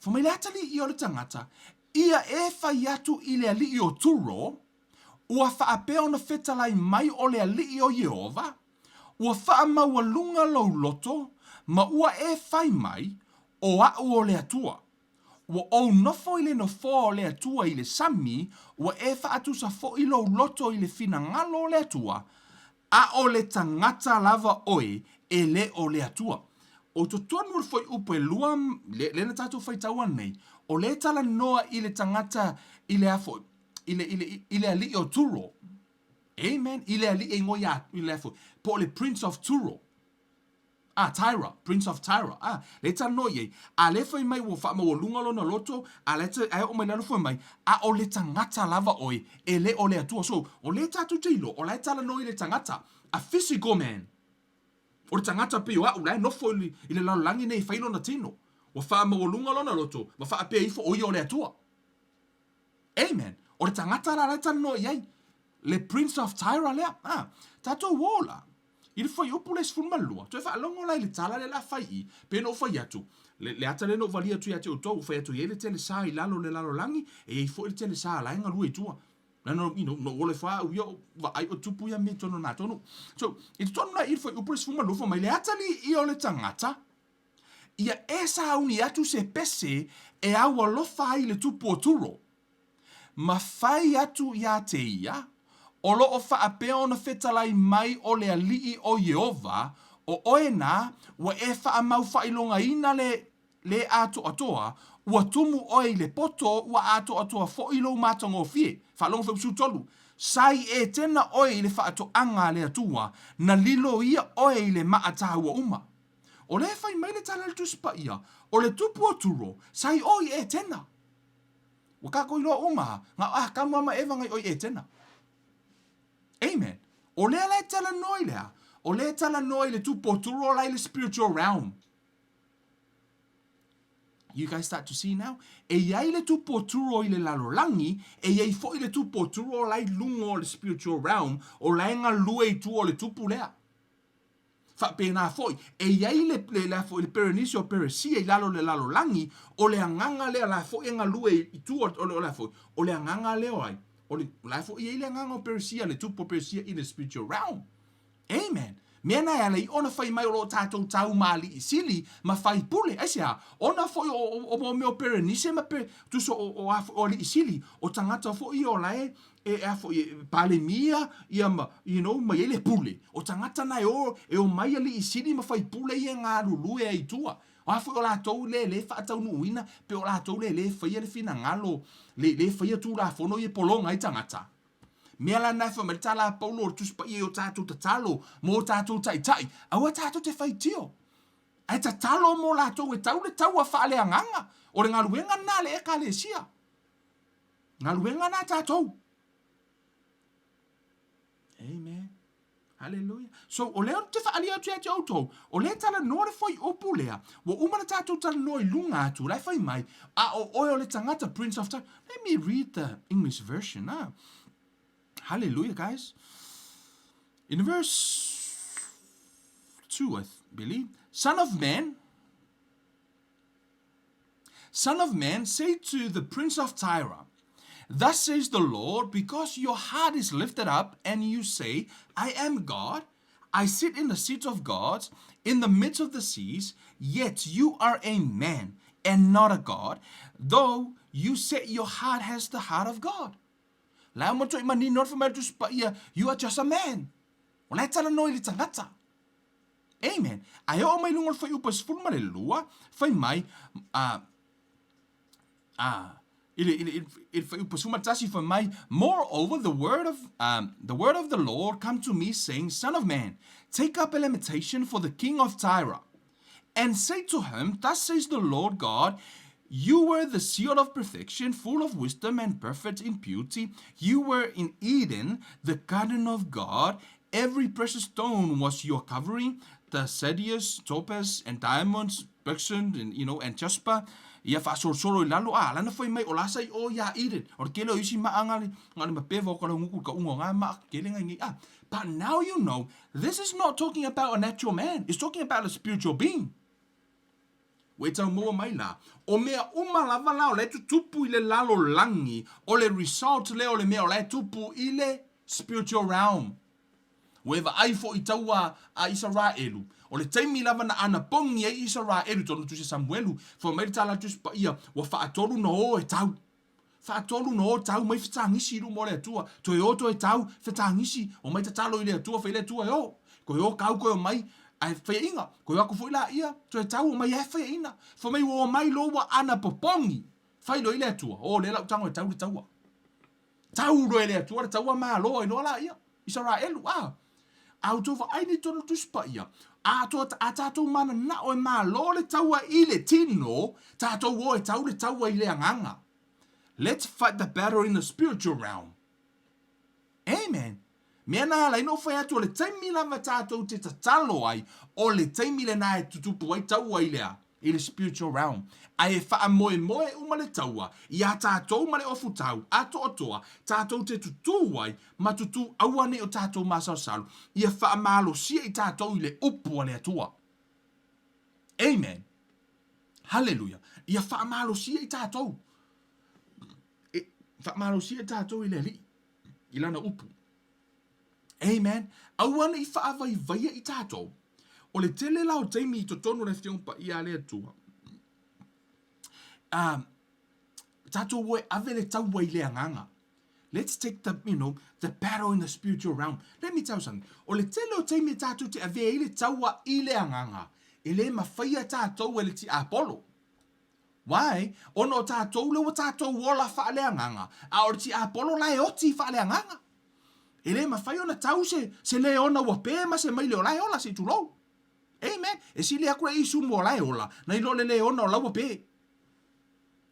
Fa mai le atali i o le tangata, ia e whai atu i le ali i o turo, ua whaapea ona whetalai mai o le alii o Jehova, ua whaamaua lunga lau loto, ma ua e whai mai o au o le atua. Ua o nofo i le nofo o le atua i le sami, ua e whaatu sa fo i lau loto i le fina ngalo o le atua, a o le tangata lava oe e le o le atua. O to tonu foi upe luam, le na tatu fai tauan nei, o le tala noa i le tangata i le afo, ile ali o Turo. Amen. Ile ali e ngoia ile afo. Po le Prince of Turo. Tyra, Prince of Tyra. Le ta no ye. A le foi mai wo fa mo lunga lo na loto, a le te o mai na foi mai. A o le tangata lava oi, e le o le atua. So, o le tatu tilo, o le tala no ile tangata, a physical man. O le tangata pe o le no foi ile la langi nei failo na tino. Wa fa mo lunga lo na loto, ma fa pe ifo o yo le atua. Amen. O le tangata la reta no iai. Le Prince of Tyra lea. Tato wola. Il foi upu les fulmalua. Toi fa longo lai le tala le la fai I. Pe no fai atu. Le ata le no vali atu ia te o tau. Fai atu ye le tele sa I lalo le lalo langi. E I foi le tele sa la inga lua I tua. No, no ole fa uio va ai o tupu ia me tono na tono. So, it tono na il foi upu les fulmalua. Mai le ata li I o le tangata. Ia esa uni atu se pese e awa lofa ai le tupu o turo. Ma fai atu ia te ia, o lo o whaapea ona whetalai mai o le alii o Jehova, o oena, wa e whaamau whailonga ina le ato atoa, ua tumu oe le poto, ua ato atoa fo ilo matango fie, whalonga whepsu tolu. Sai e tena oe le whaato anga le atua, na lilo ia oe le maata ua uma. O le whai mai le tala le tuspa ia, o le tupu o turo, sai oe e tena. Waka koi loa uma, nga ka mama eva ngai oi e tena. Amen. O le tala noi lea. O le tala noi le tupo turo lai le spiritual realm. You guys start to see now? E iai le tupo turo I le lalolangi, e iai fo I le tupo turo lai lungo le spiritual realm, o lai nga lue I tuo le tupu lea. Fa pena foi e iai le perenisio peresia I lalo le lalo langi o le anganga le la foi nga lue I tu o la foi o le anganga le ai o le la foi iai le anganga peresia le tu peresia in the spiritual realm. Amen. Mena ya le ona fai mai o tatou tau mali I sili ma fai pule asia ona foi o me perenisia ma per tu so o li sili o tangata foi o lai e afo pale mia ia ma ma ele pule o tangata na o mai ali I sili ma fai pule ia nga lulu e I tua afo o la tou le fa tau nuina pe o la tou le fai le fina ngalo le fai tu la fono I polonga I tangata. Mea la nai wha tala paulo o tuspa I o tātou ta talo, mō tātou tai tai, aua tātou te whai tio. Ai ta talo mō lātou e tau le tau a whaale anganga, o le ngā luenga nā le eka le sia. Ngā luenga nā tātou. Amen. Hallelujah. So, o leo te whaali atu e te autou, o le tala nore whai opu lea, wa umana tātou tala noi lunga atu, lai whai mai, a o oe o le tangata Prince of Time. Let me read the English version, Hallelujah, guys. In verse 2, I believe, Son Son of man, say to the prince of Tyre, thus says the Lord, because your heart is lifted up, and you say, I am God, I sit in the seat of gods, in the midst of the seas, yet you are a man, and not a God, though you say your heart has the heart of God. You are just a man. Amen. Ayaw may lungal fay upas fun malilua, fay may, moreover, the word of the Lord come to me, saying, Son of man, take up a lamentation for the king of Tyre, and say to him, thus says the Lord God, you were the seal of perfection, full of wisdom and perfect in beauty. You were in Eden, the garden of God. Every precious stone was your covering, the sardius, topaz, and diamonds, bergson, and jasper. Ia whaasoro I lalo lana whai mai o lasa I o ia Eden. O kele o isi maangari, ngani mapewa o kala nguku ka ungo ngā maa kele ngai ngai. But now you know, this is not talking about a natural man. It's talking about a spiritual being. We tau mua mai la, o mea lava la o le tutupu I le lalo langi, o le result le o le mea o le tupu I le spiritual realm. Weva ai fo I taua a Israelu, o le taimi lava na ana pongi e Israelu, tonu tuse Samuelu, fo mai tala tus pa ia, wa whaatolu no o e tau. Whaatolu no o tau, mai whetangisi ru mo le atua, to e oto e tau, whetangisi, o mai tatalo I le atua, whai le atua e o. Ko e o kau ko e mai, ai whai inga, ko e ako fo ila ia, to e tau, o mai e whai ina, fo mai o mai lo wa ana popongi, whai lo I le atua, o le lau tango e tau le taua. Tau lo e le atua, le taua maa lo e no la ia, Israelu, au tova ai ni tono tuspa ia. A tātou mana na o e mā lo le taua I le tino, tātou o e tau le taua I le anganga. Let's fight the battle in the spiritual realm. Amen. Mea nā lai no whai atu o le taimi lava tātou te tatalo ai, o le taimi le nā e tutupu ai taua I lea, I le spiritual realm. Ai e wha moe uma le taua, I a tātou ma le ofu tau, ato otoa, tātou te tutu ai, ma tutu awane o tātou masau salu, I a wha malo sia I tātou I le upu le atua. Amen. Hallelujah. I a wha malo sia I tātou. Wha malo sia I tātou I le li, I lana upu. Amen. Awane I wha avai vaia I tātou. O le tele lao taimi I totonu le whiongpa I a le atua. Tato woe ave le tau wai le anganga. Let's take the battle in the spiritual realm. Let me tell you something. O le tele o taimi tato te ave I le taua I le anganga. E le mawhaia tato e le ti Apollo. Why? Ono tato le wa tato wola wha le anganga. A o le ti Apollo la e oti wha le anganga. E le mawhaia ona tau se le ona wa pēma se mai le o la e ola se tulou. Amen. E si le akura isu mo la e ola. Na ilo le ona o la wa pē.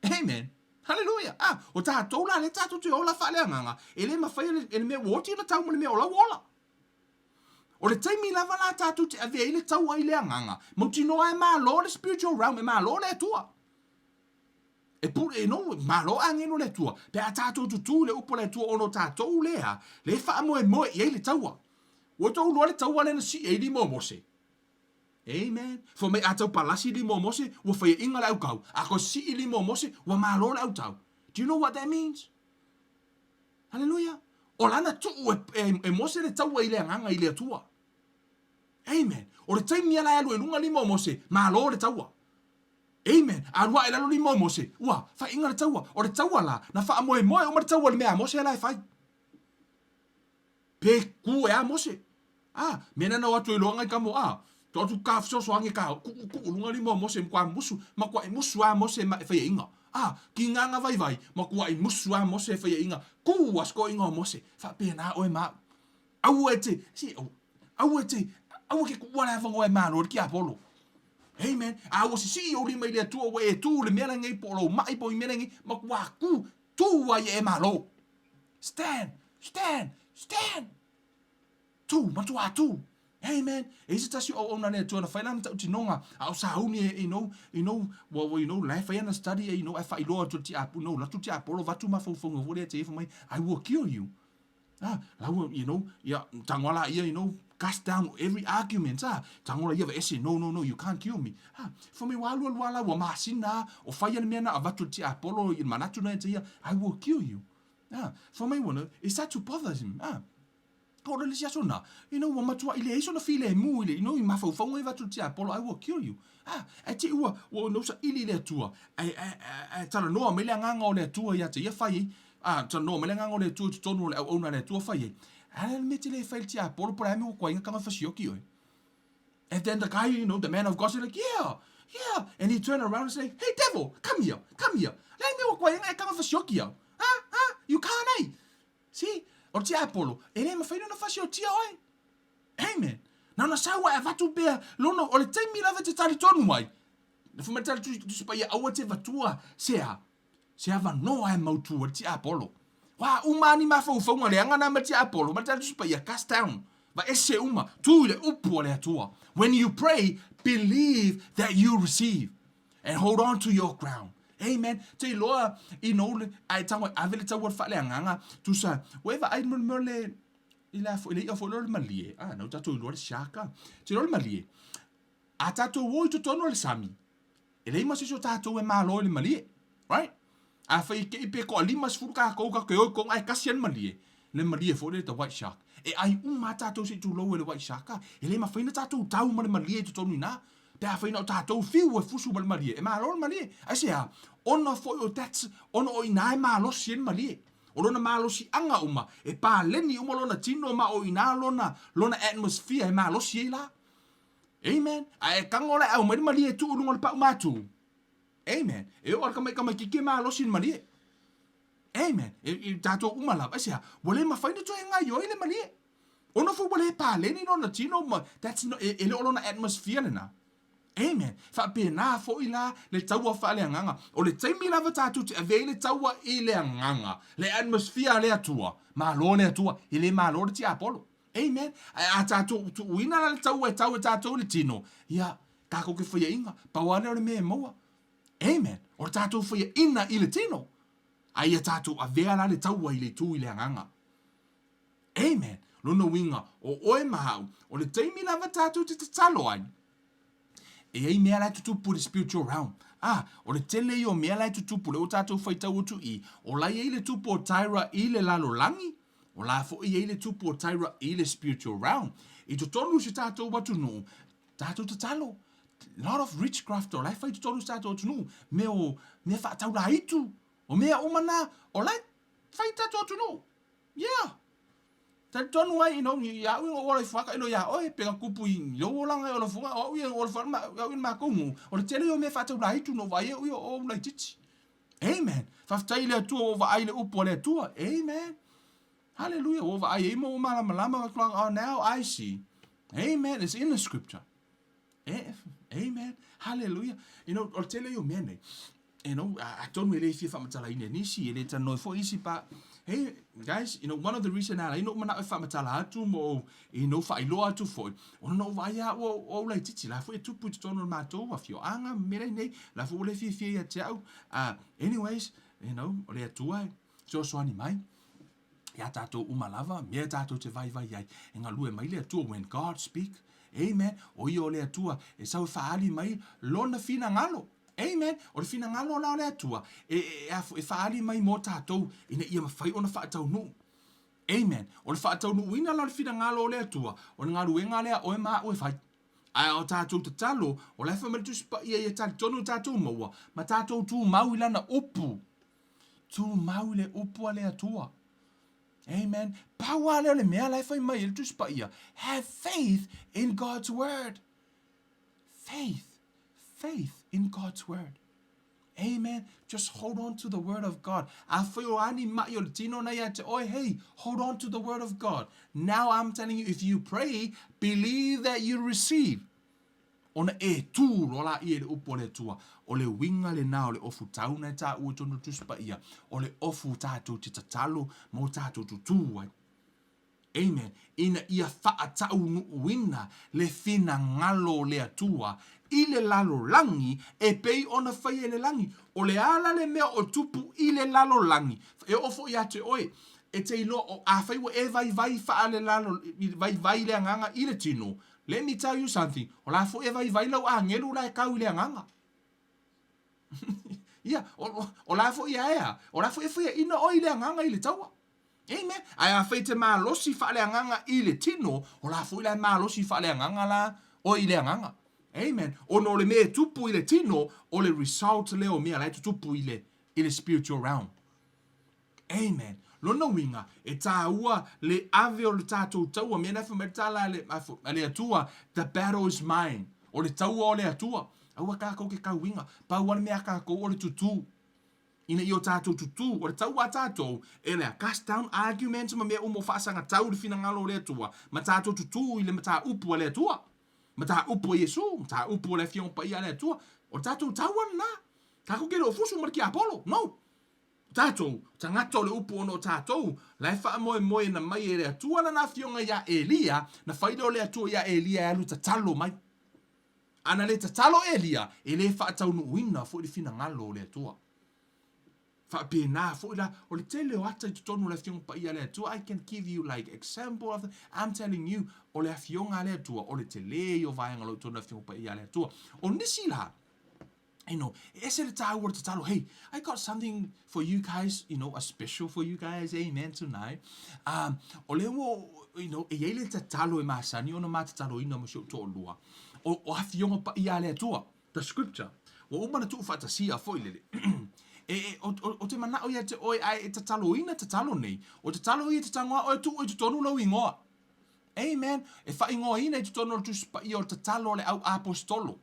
Amen. Hallelujah. O tātou la le tātou te ola wha lea nganga. E le mawhai e le mea woti na tau mo le mea ola wola. O le taimi lava la tātou te ave le tau ai lea nganga. Mauti noa e maa lo le spiritual realm, e maa lo le atua. E pure e no, maa lo angeno le atua. Pe a tātou tutu le upo le atua ono tātou lea. Le wha moe i le taua. O tau loa le taua le na si e li mo mose. Amen. For me atau palasi li mo mose wa fai inga la ukau. Ako si li mo mose wa malo la utau. Do you know what that means? Hallelujah. O lana tu e mose le tau I le anganga I le atua. Amen. O le taimi ala alu e lunga li mo mose malo le taua. Amen. Arua e lalo li mo mose. Ua, fai inga le taua. O le taua la na fa moe o ma le taua le mea mose la e fai. Pe ku e a mose. Mena na watu e loanga I kamo Totu ka so ange ka ku lunga li mo se kwa musu ma kwa musu a mo se ma fa inga ki nganga vai ma kwa musu a mo se fa inga ku was ko inga mo se fa pe na o ma au ete au ke wala fa o ma no ki Apollo. Amen. Au si o li mai le tu o e tu le mela ngai polo mai po mela ngai ma kwa ku tu wa e ma lo stand tu ma tu a tu. Amen. Is it as you own an to a finance out tinonga, Sauni, life I study, if I lower to Tiapu, no, not to Tiapolo, Vatuma for I will kill you. I will, Tangwala, cast down every argument. Tangola ia ese, no, you can't kill me. For me, wala, wa masina, o faya ni mena, avatu ti Apollo, in manatu na tia, I will kill you. For me, it's that to bother him. Ora le siasona. Wa matua ile iso na file mu ile, I mafaufongo iwa tu ti Apollo, I will kill you. Ti ua, no sa ili le tua. Tana noa mele nganga o le tua ia te ia fai. Tana noa mele nganga o le tua tu tonu le au le tua fai. Ala me te le fai ti Apollo, por ame o kwa inga kanga fasioki oi. And then the guy, the man of God said like, yeah. And he turned around and said, hey devil, come here. Let me o kwa inga kanga fasioki oi. You can't, eh? See? O ti Apollo, ele ma faina na fasio tia oi. Amen. Na sawa e vatu bea, lona o le taimi lava te tali tonu mai. Na fuma tali tu sipa ia awa te vatua, sea vanoa e mautu o ti Apollo. Wa umani ma fau le anga na ma ti Apollo, ma tali tu sipa ia cast down. Va ese uma, tu le upu o le atua. When you pray, believe that you receive. And hold on to your ground. Amen. Te loa le ai tango avele tawa fale nganga tu sa weva ai mole ila fo ile fo le malie no tato lo shaka te lo malie a tato wo to tono le sami ile ma so tato e malo le malie right a fa ke pe ko lima fu ka ko ko ai kasian malie le malie fo le the white shark ai tato si tu lo le white shark ile ma fa ina tato tau ma le malie to tonu na te a faina o tātou fiu e fusu mal malie. E malo malie. Ai sea, ona foi o that's, ona o ina e malosi en malie. O lona malosi anga uma. E pā leni uma lona tino ma o ina lona atmosphere e malosi e la. Amen. A e kangola au malie tu urunga le pau matu. Amen. E o kama kike malosi en malie. Amen. E tātou uma la. Ai sea, wale ma faina to e ngai o ile malie. Ona fu wale pā leni lona tino ma, that's no, e le o lona atmosphere na. Amen. Fa pena fo ila le taua fa le nganga. O le taimi lava tatu te ave le taua i le nganga. Le atmosphere le atua. Malo le atua. Ile malo le ti Apollo. Amen. A tatu tu uina le taua tatu le tino. Ia, kako ke fia inga. Pawane o le mea moa. Amen. O tatu fia ina i le tino. Ai tatu ave ala le taua i le tu i le nganga. Amen. Luna winga o oe mahau. O le taimi lava tatu te talo ai. E ai mea lai tutupu le spiritual realm. O le tele i o mea lai tutupu le o tātou whaitau utu i. O lai e le tupu o taira i le lalo langi. O la fo i e le tupu o taira i le spiritual realm. I to tonu si tātou watu no. Tātou te talo. Lot of witchcraft o lai whai to tonu si tātou watu no. Mea whaatau la itu. O mea umana. O lai whai tātou watu no. Yeah. Tan tonu ai ya ui o le faka ya oi pega kupu i lo langa o le funga o ui o le farma o in makungu o le tele o me fata la itu no vai ui o la titi. Amen. Fa tai le tu o vai le upo le tu. Amen. Hallelujah. O vai mo malama oh now I see. Amen. It's in the scripture. Amen. Hallelujah. O tele o mene. I don't really feel fa matala ine nisi ele tano fo isi pa. Hey guys, one of the reasons I mana fa matala atu mo fa ilo atu fo. Ono vai o la titi la fo e tupu tono mato wa fio anga mele nei la fo le fi ya tau. Anyways, o le atua so ani mai. Ya tato umalava, me tato te vai ai. Enga lue mai le atua when God speak. Amen. O io le atua e sau fa ali mai lona fina ngalo. Amen. O le fina ngalo la le atua. E faali mai mo tātou ina ia mawhai o na whaatau nu. Amen. O le whaatau nu ina la le fina ngalo le atua. O le ngaru e ngale o e maa o e whai. Ai o tātou te talo. O le whamari tuspa ia ia tātou tonu tātou maua. Ma tātou tū mau ilana upu. Tū mau le upu a le atua. Amen. Paua le mea lai whai mai le tuspa ia. Have faith in God's word. Faith in God's word. Amen. Just hold on to the word of God. Hey, hold on to the word of God. Now I'm telling you, if you pray, believe that you receive. Ona e tu rola i le upo le tua. O le winga le nao le ofu tauna e ta ua tonu tuspa ia. O le ofu tātou te tatalo mo tātou tutuai. Amen. Ina ia whaatau nuuina le fina ngalo le atua. I le lalo langi e pei ona whai e le langi. O le ala le mea o tupu i le lalo langi. E ofo ia te oe. e te ilo o a fai wa e vai faale lalo vai le nganga i le tino. Let me tell you something. O la fo e vai lau a ngelu la e kau i le nganga. Ia, o la fo ia ea. O la fo e fia ina o i le nganga i le taua. Amen. Ai a fai te malosi faale nganga i le tino, o la fo i le malosi faale nganga la o i le nganga. Amen. O no le me tupu i le tino, o le result le o mea la tupu i le spiritual realm. Amen. Lona winga e taua le ave o le tatou taua mena fa metala le atua, the battle is mine. O le taua o le atua. Aua ka ko ke ka winga. Pa wana mea ka ko o le tutu. Ina i o tatou tutu. O le taua tatou e le cast down arguments ma mea umo whaasanga tau le fina ngalo le atua. Ma tatou tutu i le mata upu le atua. Mata upu Yesu. Mata upu le fiong pa ia le atua. O tatou taua na. Ka ko ke lo fusu marki Apollo. No. Tatou, tangato le upu ono tatou, lai wha moe na mai e le atua na fionga ia Elia, na whaida o le atua ia Elia e alu tatalo mai. Ana le tatalo Elia, e le wha atau nu uina fo i fina ngalo o le atua. Wha pēnā fo i la, o le tele o ata i tutonu le fionga pa ia le atua, I can give you like example of the, I'm telling you, o le fionga le atua, o le tele o vaenga lo tonu le fionga pa ia le atua. O nisi la, you know, hey, I got something for you guys, you know, a special for you guys, amen, tonight. Olewo, you know, e ele tatalo e masani, ona matatalo ina mo shio to lua. O hafionga pa ia le tua, the scripture. O umana tu fatasia foi lele. O te mana o ia te oi ai tatalo ina tatalo nei. O tatalo ia tatangoa o tu o tonu lo ingoa. Amen. E fa ingoa ina tu tonu tu pa ia o tatalo le au apostolo.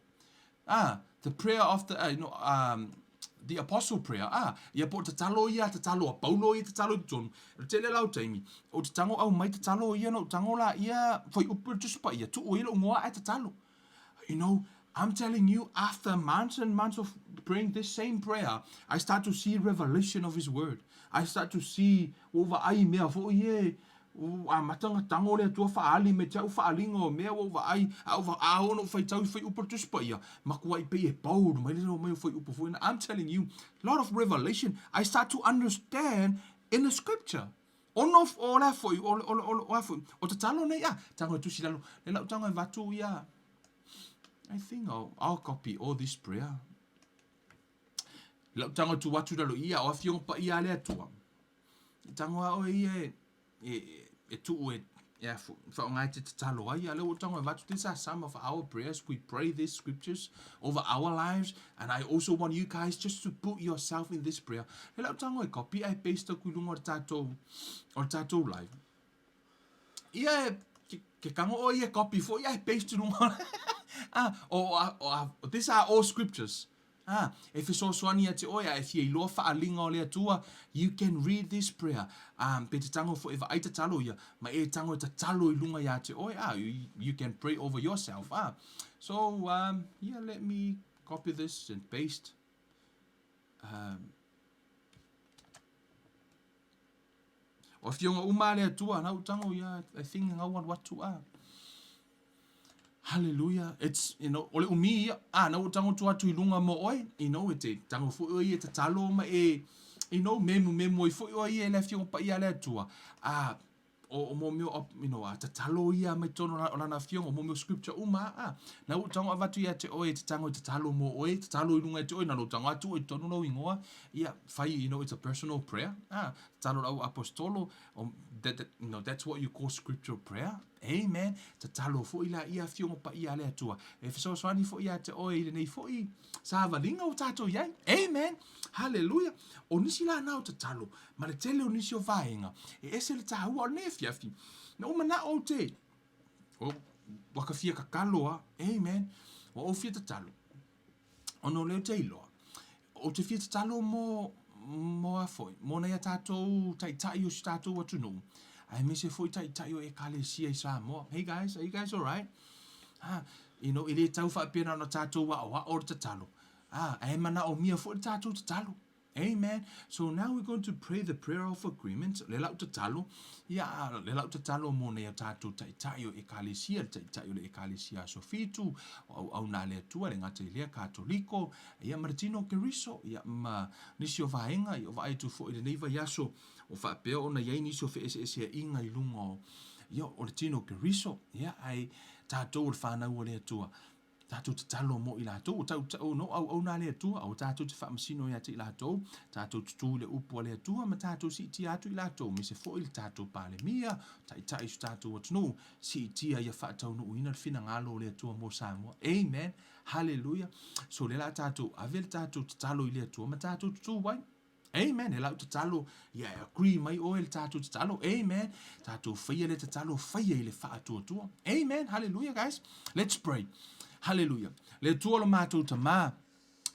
The prayer of the apostle prayer. Ia po te talo ia, te talo a Paulo ia, te talo i tonu. Tele lau taimi. O te tango au mai te talo ia, no tango la ia, foi upu tuspa ia, tu o ilo ngoa ai te talo. You know, I'm telling you, after months and months of praying this same prayer, I start to see revelation of his word. I start to see, over ai mea fo ie, a matanga tango le tua faali me tau faalingo me over ai over a ono fai tau fai upo tuspa ia makua I pe e pau mai le mai fai upo fo. I'm telling you, lot of revelation. I start to understand in the scripture. Ono ola foi o te talo nei a tango tu silalo le lau tango vatu ia. I think I'll copy all this prayer. Lau tango tu watu dalo ia o fiong pa ia le atua. Tango o ia e tu e yeah for ngai te talo ai ale o tango vatu. These are some of our prayers. We pray these scriptures over our lives, and I also want you guys just to put yourself in this prayer. Le lau tango e copy ai paste ku lungo o tato live. Ia ke kango o ia copy for ia paste lungo. These are all scriptures. If it's also ania te oia, if ye loa whaalinga o lea tua, you can read this prayer. Pe te tango fo eva ai te talo ia, ma e tango te talo I lunga ia te oia, you can pray over yourself. So, yeah, let me copy this and paste. O fionga uma lea tua, nau tango ia, I think ngau watu Hallelujah. It's, you know, ole umi na o tango tu atu I lunga mo oi, you know, e te tango fu oi e te talo ma e, you know, memu I fu oi e le fio pa ia le tua. O mo meo, you know, te talo ia mai tono o na fio o mo meo scripture uma na o tango avatu ia te oi te tango te talo mo oi, te talo I lunga te oi na lo tango atu I tono no ingoa. Ia fai, you know, it's a personal prayer. Talo au apostolo, that you know, that's what you call scriptural prayer. Amen. Te talo fo ila ia fionga pa ia le atua. E fiso swani fo ia te oi le nei fo I sa valinga o tato iai. Amen. Hallelujah. O nisi la nao te talo. Ma le tele o nisi o vaenga. E ese le tahua o ne fiafi. Na o mana o te. O waka fia kakaloa. Amen. O fia te talo. O no leo te iloa. O te fia te talo mo a foi. Mo na ia tato tai o si tato watu no. I miss foi tai o e kalesia I Samoa. Hey guys, are you guys all right? You know, ele tau fa pena no tato wa o te talo. Ai mana o mia foi tato te talo. Amen. So now we're going to pray the prayer of agreement. Le lau te talo. Ia, le lau te talo mo ne tato tai o e kalesia, tai o le e kalesia so fitu au na le tua le ngata ile katoliko. Ia Martino Keriso, ia ma nisi o vaenga, I o vai tu fo ile neiva yaso. o whaapea o na iei nisi o whaese inga I lunga o le tino ke riso, ai tātou o le whanau o le atua. Tātou te talo mo I lātou, o no au nā le atua, o tātou te whaamasino ia te I lātou, tātou tutu le upo le atua, ma tātou si ti atu I lātou, me se fo I tātou pāle mia, tai su tātou atunu, si tia ia whaatau no uina le whina ngalo le atua mo Samoa. Amen, hallelujah. So le la tātou, ave le tātou te talo I le atua, ma tātou tutu wai. Amen. Ela te talo, agree mai o el tātou te talo. Amen. Tātou whaia le te talo, whaia I le whaatua. Amen. Hallelujah, guys. Let's pray. Hallelujah. Le tua lo mātou ta mā.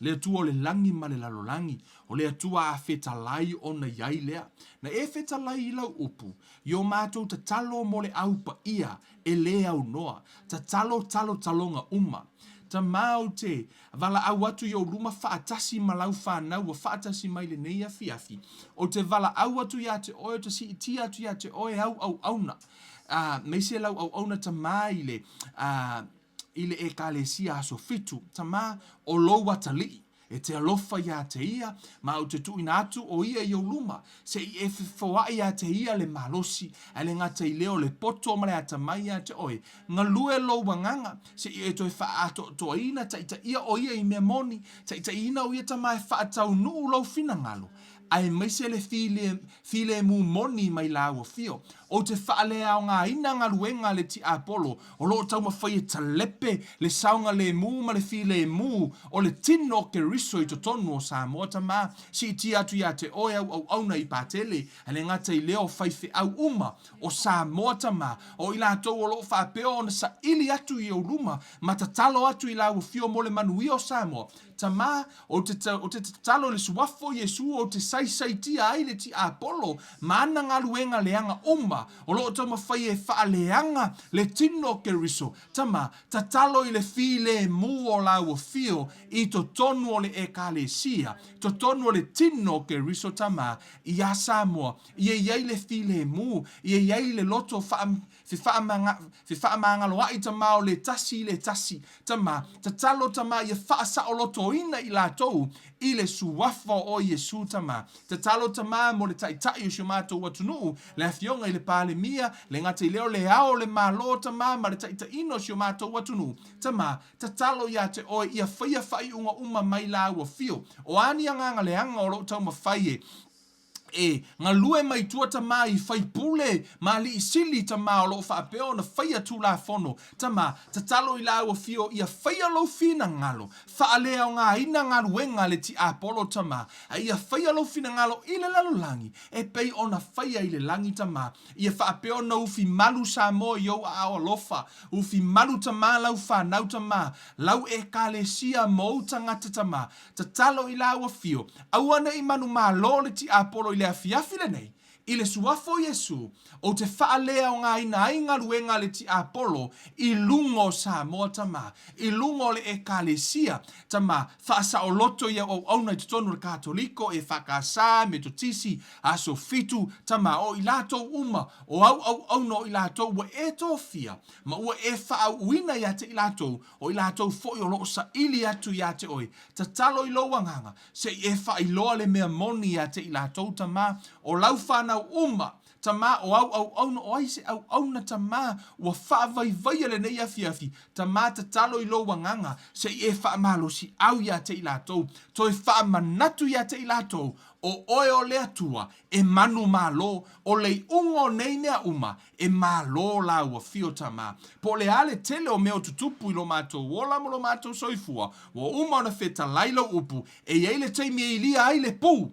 Le tua le langi ma le lalolangi. O le tua a whetalai o na iai lea. Na e whetalai I lau upu. Yo mātou ta talo mo le aupa ia. E le au noa. Ta talo talonga uma. Ta mau te vala au atu yo luma whaatasi malau whanau wa whaatasi mai le nei afi. O te vala au atu ia te oe te si iti atu ia te oe au auna. Mei se lau au auna ta mai le I le ekalesia aso fitu, tama o loa tali, e te alofa ia te ia, ma au te tuina atu o ia I luma, se I e whawai ia te ia le malosi, a le ngata I leo le poto ma le atamai ia te oe, ngā lue lo wanganga, se I e toi whaato toa ina, ta ita ia o ia I mea moni, ta ita ina o ia tamai whaatau nuu lau fina ngalo, ai maise le file mu moni mai la ua fio. O te whaale au ngā ina ngā luenga le ti Apollo, o lo tau mawhai talepe le saunga le mu ma le file mu, o le tino ke riso I to tonu o Samoa tama, si ti atu ia te oe au auna I pātele, ale ngata I leo whaife au uma o Samoa tama, o I lātou o lo whapeo na sa ili atu I o luma, ma ta talo atu I la ua fio mo le manui o Samoa, tama o te talo le suafo Yesu o te sai tia ai le ti Apollo mana ngā luenga leanga uma o lo tau mawhai e whaaleanga le tino ke riso tama ta talo I le file mu o la ua fio I to tonu o le ekalesia to tonu o le tino ke riso tama I a Samoa I e iai le file mu I e iai le loto whaamanga loa I tama o le tasi tama ta talo tama I e whaasa o loto ina I lātou I le suafa o Yesu tama. Te talo tama mo le taitai o shumato watunu le afionga I le pale mia le ngata I leo le ao le malo tama ma le taitai ino shumato watunu tama. Te talo ia te oe ia whaia whai unga uma mai la ua fio. O ani anga le anga o lo tau ma whaie ngā lue mai tua tama I whai pule ma li I sili tama o lo whaapeo na whaia tu la fono tama ta talo I la ua fio ia whaia lo fina ngalo whaalea o ngā ina ngā luenga le ti Apollo tama a ia whaia lo fina ngalo I le lalo langi e pei o na whaia I le langi tama ia whaapeo na ufi malu Samoa yo a o lofa ufi malu tama lau whanau tama lau e kalesia mo tangata tama ta talo I la ua fio awana I manu malo le ti Apollo I le afiafi le nei, I le suafo Yesu, o te whaalea o ngā ina ai ngā ruenga le ti Apollo, I lungo Samoa tama, I lungo le ekalesia tama, whaasa o loto ia o auna I tutonu le katoliko, e whakasa me to tisi, aso fitu tama, o I lato uma, o au auna o I lato, wa e tofia, ma ua e wha uina ia te I lato, o I lato foi o loo sa ili atu ia te oi, ta talo I loa nganga, se e wha I loa le mea moni ia te I lato tama, o lau whanau uma, tama o au auna o aise au auna tama ua whaavai le nei afiafi tama ta talo I loa nganga se e whaamalo si au ia te I latou to e whaamanatu ia te I latou o oe o lea tua e manu malo o le ungo nei nea uma e malo la ua fio tama po le ale tele o meo tutupu I lo mātou wola mo lo mātou soifua o uma ona feta lailo upu e eile teimi e ilia ai le pū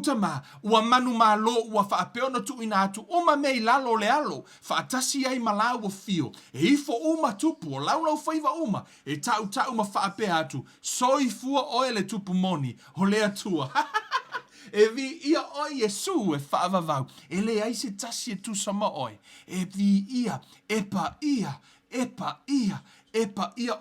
tama ua manu malo ua whaapeo na tu ina atu uma mei lalo le alo whaatasi ai malau ua fio e ifo uma tupu o laulau whaiva uma e tau ma whaapea atu soifua oe le tupu moni o lea tua e vi ia o Yesu e whaavavau. E le aise tasi e tu sama oi. E vi ia, epa ia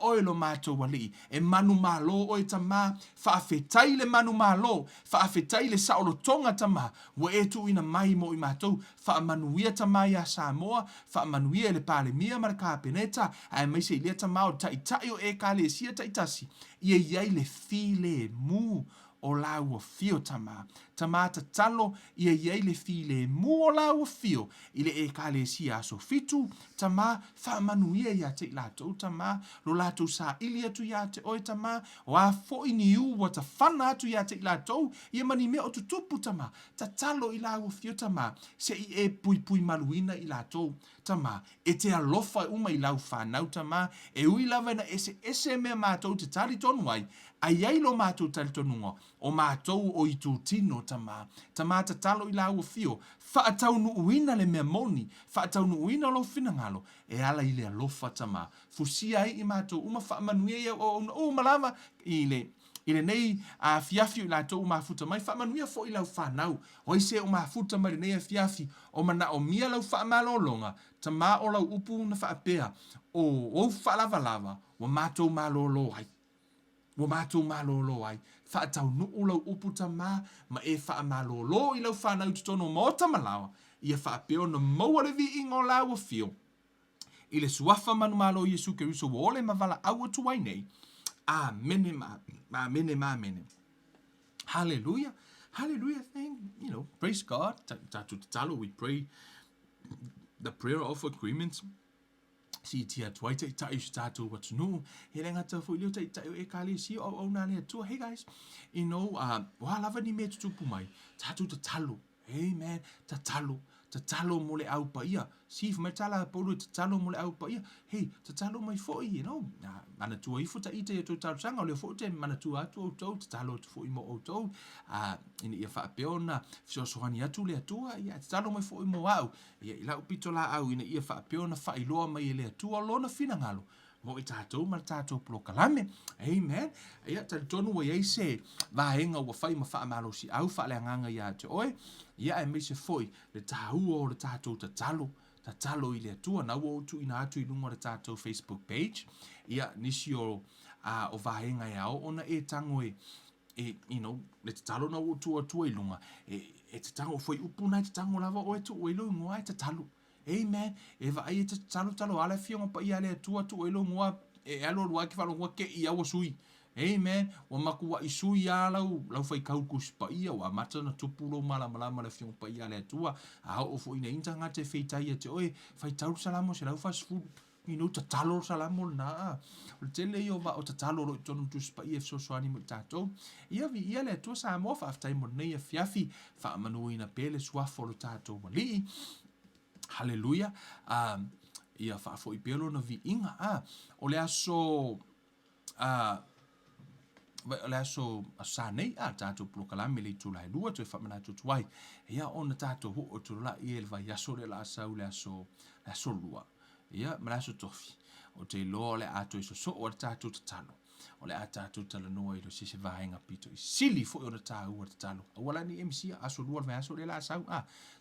oi lo mātou wali. E manu malo oi tama, whaafetai le manu malo, whaafetai le saolo tonga tama, wa e tu ina mai mo I mātou, whaamanuia tama ia Samoa, whaamanuia le pale mia mara kāpeneta, ai mai se ilia tama o tai o e kāle sia tai tasi, ia iai le file mu, o la ua fio tama. Tama ta talo ia le file mua la ua fio. Ile e kale si aso fitu. Tama fa manuia ia te lato tama. Lo lato sa ili atu ia te oe tama. O a fo ini u wa ta whana atu ia te lato. Ia mani me o tutupu tama. Ta talo i la ua fio tama. Se i e pui pui maluina i lato tama. E te alofa uma i lau whanau tama. E ui lava na ese mea mātou te tali tonu ai. Ai ai lo mātou tali tonunga. O mātou o i tū tino tama. Tama ta talo i la ua fio. Whaatau nu uina le mea moni. Whaatau nu uina lo finangalo. E ala i le alofa tama. Fusia ai i mātou uma whaamanuia ia o malama i le nei a fiafi i la tau mafuta mai whaamanuia fo i lau whanau. O i se o mafuta mai nei a fiafi o mana o mia lau whaamalolonga. Tama o lau upu na whaapea. O whaalava wa mātou malolo ai. Wa mātou malolo ai. Whaatau nuu lau upu tama ma e whaamalolo i lau whanau tutono mo tamalawa. Ia whaapeo na maua le vi ingo lau a fio. I le suafa manu malo Yesu Keriso wa ole mavala au atu ai nei. Amen. Hallelujah. Hallelujah. Praise God. Talo, we pray the prayer of agreement. Si tia tuai te tai statu what's no. He renga ta fo ilio te e kali si o na le tu. Hey guys, wa lava ni me tupu mai. Tatu te talo. Amen. Ta talo mole au pa ia. Si me tala polo te talo mole au pa ia. Hey, ta talo mai fo i, mana tua i futa ite to talo sanga le fo te mana tua atu o to talo fo i mo o to. Ini ia fa peona fio sohani atu le atua ia talo mai fo i mo au. Ia ila upito la au ina ia fa peona fa i loa mai le atua lona fina ngalo. Mo i tātou, ma tātou plo kalame. Amen. Ia tonu wa iei se, vahenga wa whai ma whaamalo si au whaaleanganga ia te oe. Ia e meise foi, le tāua o le tātou ta talo i le atua, na ua utu ina atu i lunga le tātou Facebook page. Ia nisi o vahenga ia o, ona e tango le te talo na utu atua i lunga. E te tango foi upuna, te tango lava o e tu uelo i ngoa e te talo. Amen. Eva ai te talo ala fionga pa ia le tua tu elo ngoa e alo lua ki falo ngoa ke ia wa sui. Amen. Wa maku wa isui ya lau fai kaukus pa ia wa mata na tupulo mala le fionga pa ia le tua. A o fo ina inta ngate feita ia te oe fai tau salamo se lau fast food. Ta talo salamo na. O tele yo va o ta talo lo tonu tu pa ia so soani mo tato. Ia vi ia le tua sa mo fa aftai mo nei fiafi fa manu ina pele swafo lo tato mali. Hallelujah. Ia whaafo i pelo na vi inga. O le aso sa nei tātou plokalame le tūlai lua tu e whamana tutuai. Ia o na tātou ho o tūla i elva yaso le la asau le aso lua. Ia ma le aso tofi. O te loa le ato i so o le tātou tatalo. O le tātou tala noa i lo se vahenga pito i sili fo o na tāu o tatalo. Awala ni MC aso lua le aso le la asau.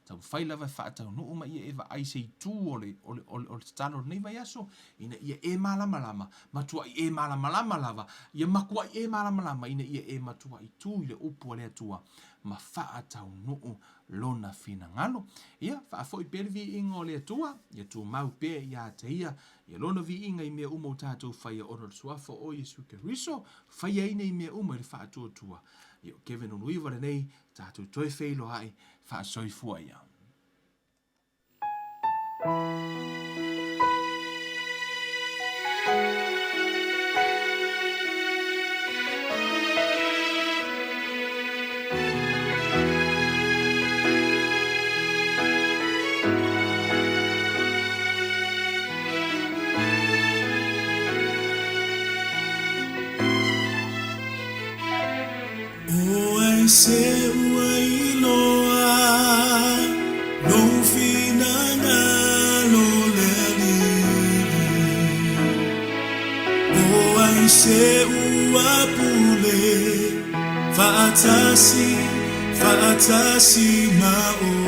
Tau whaila vai whaatau no uma ia eva aise i tū o le tatalo nei vai aso. Ina ia e malamalama. Matua i e malamalama lava. Ia makua i e malamalama. Ina ia e matua i tū i le upu le atua. Ma whaatau no lona fina ngalo. Ia whaafo i pervi ingo le atua. Ia tū mau pe ia te ia. Ia lona vi inga i mea uma o tātou whaia ora suafo o Yesu Keriso. Whaia ina i mea uma i whaatua tua. Ia Kevin Onuiva le nei. Tātou toi whailo hai. Whaasoi fua ia. Se ua iloa no finanga lo leli o ai se ua pule faatasi ma o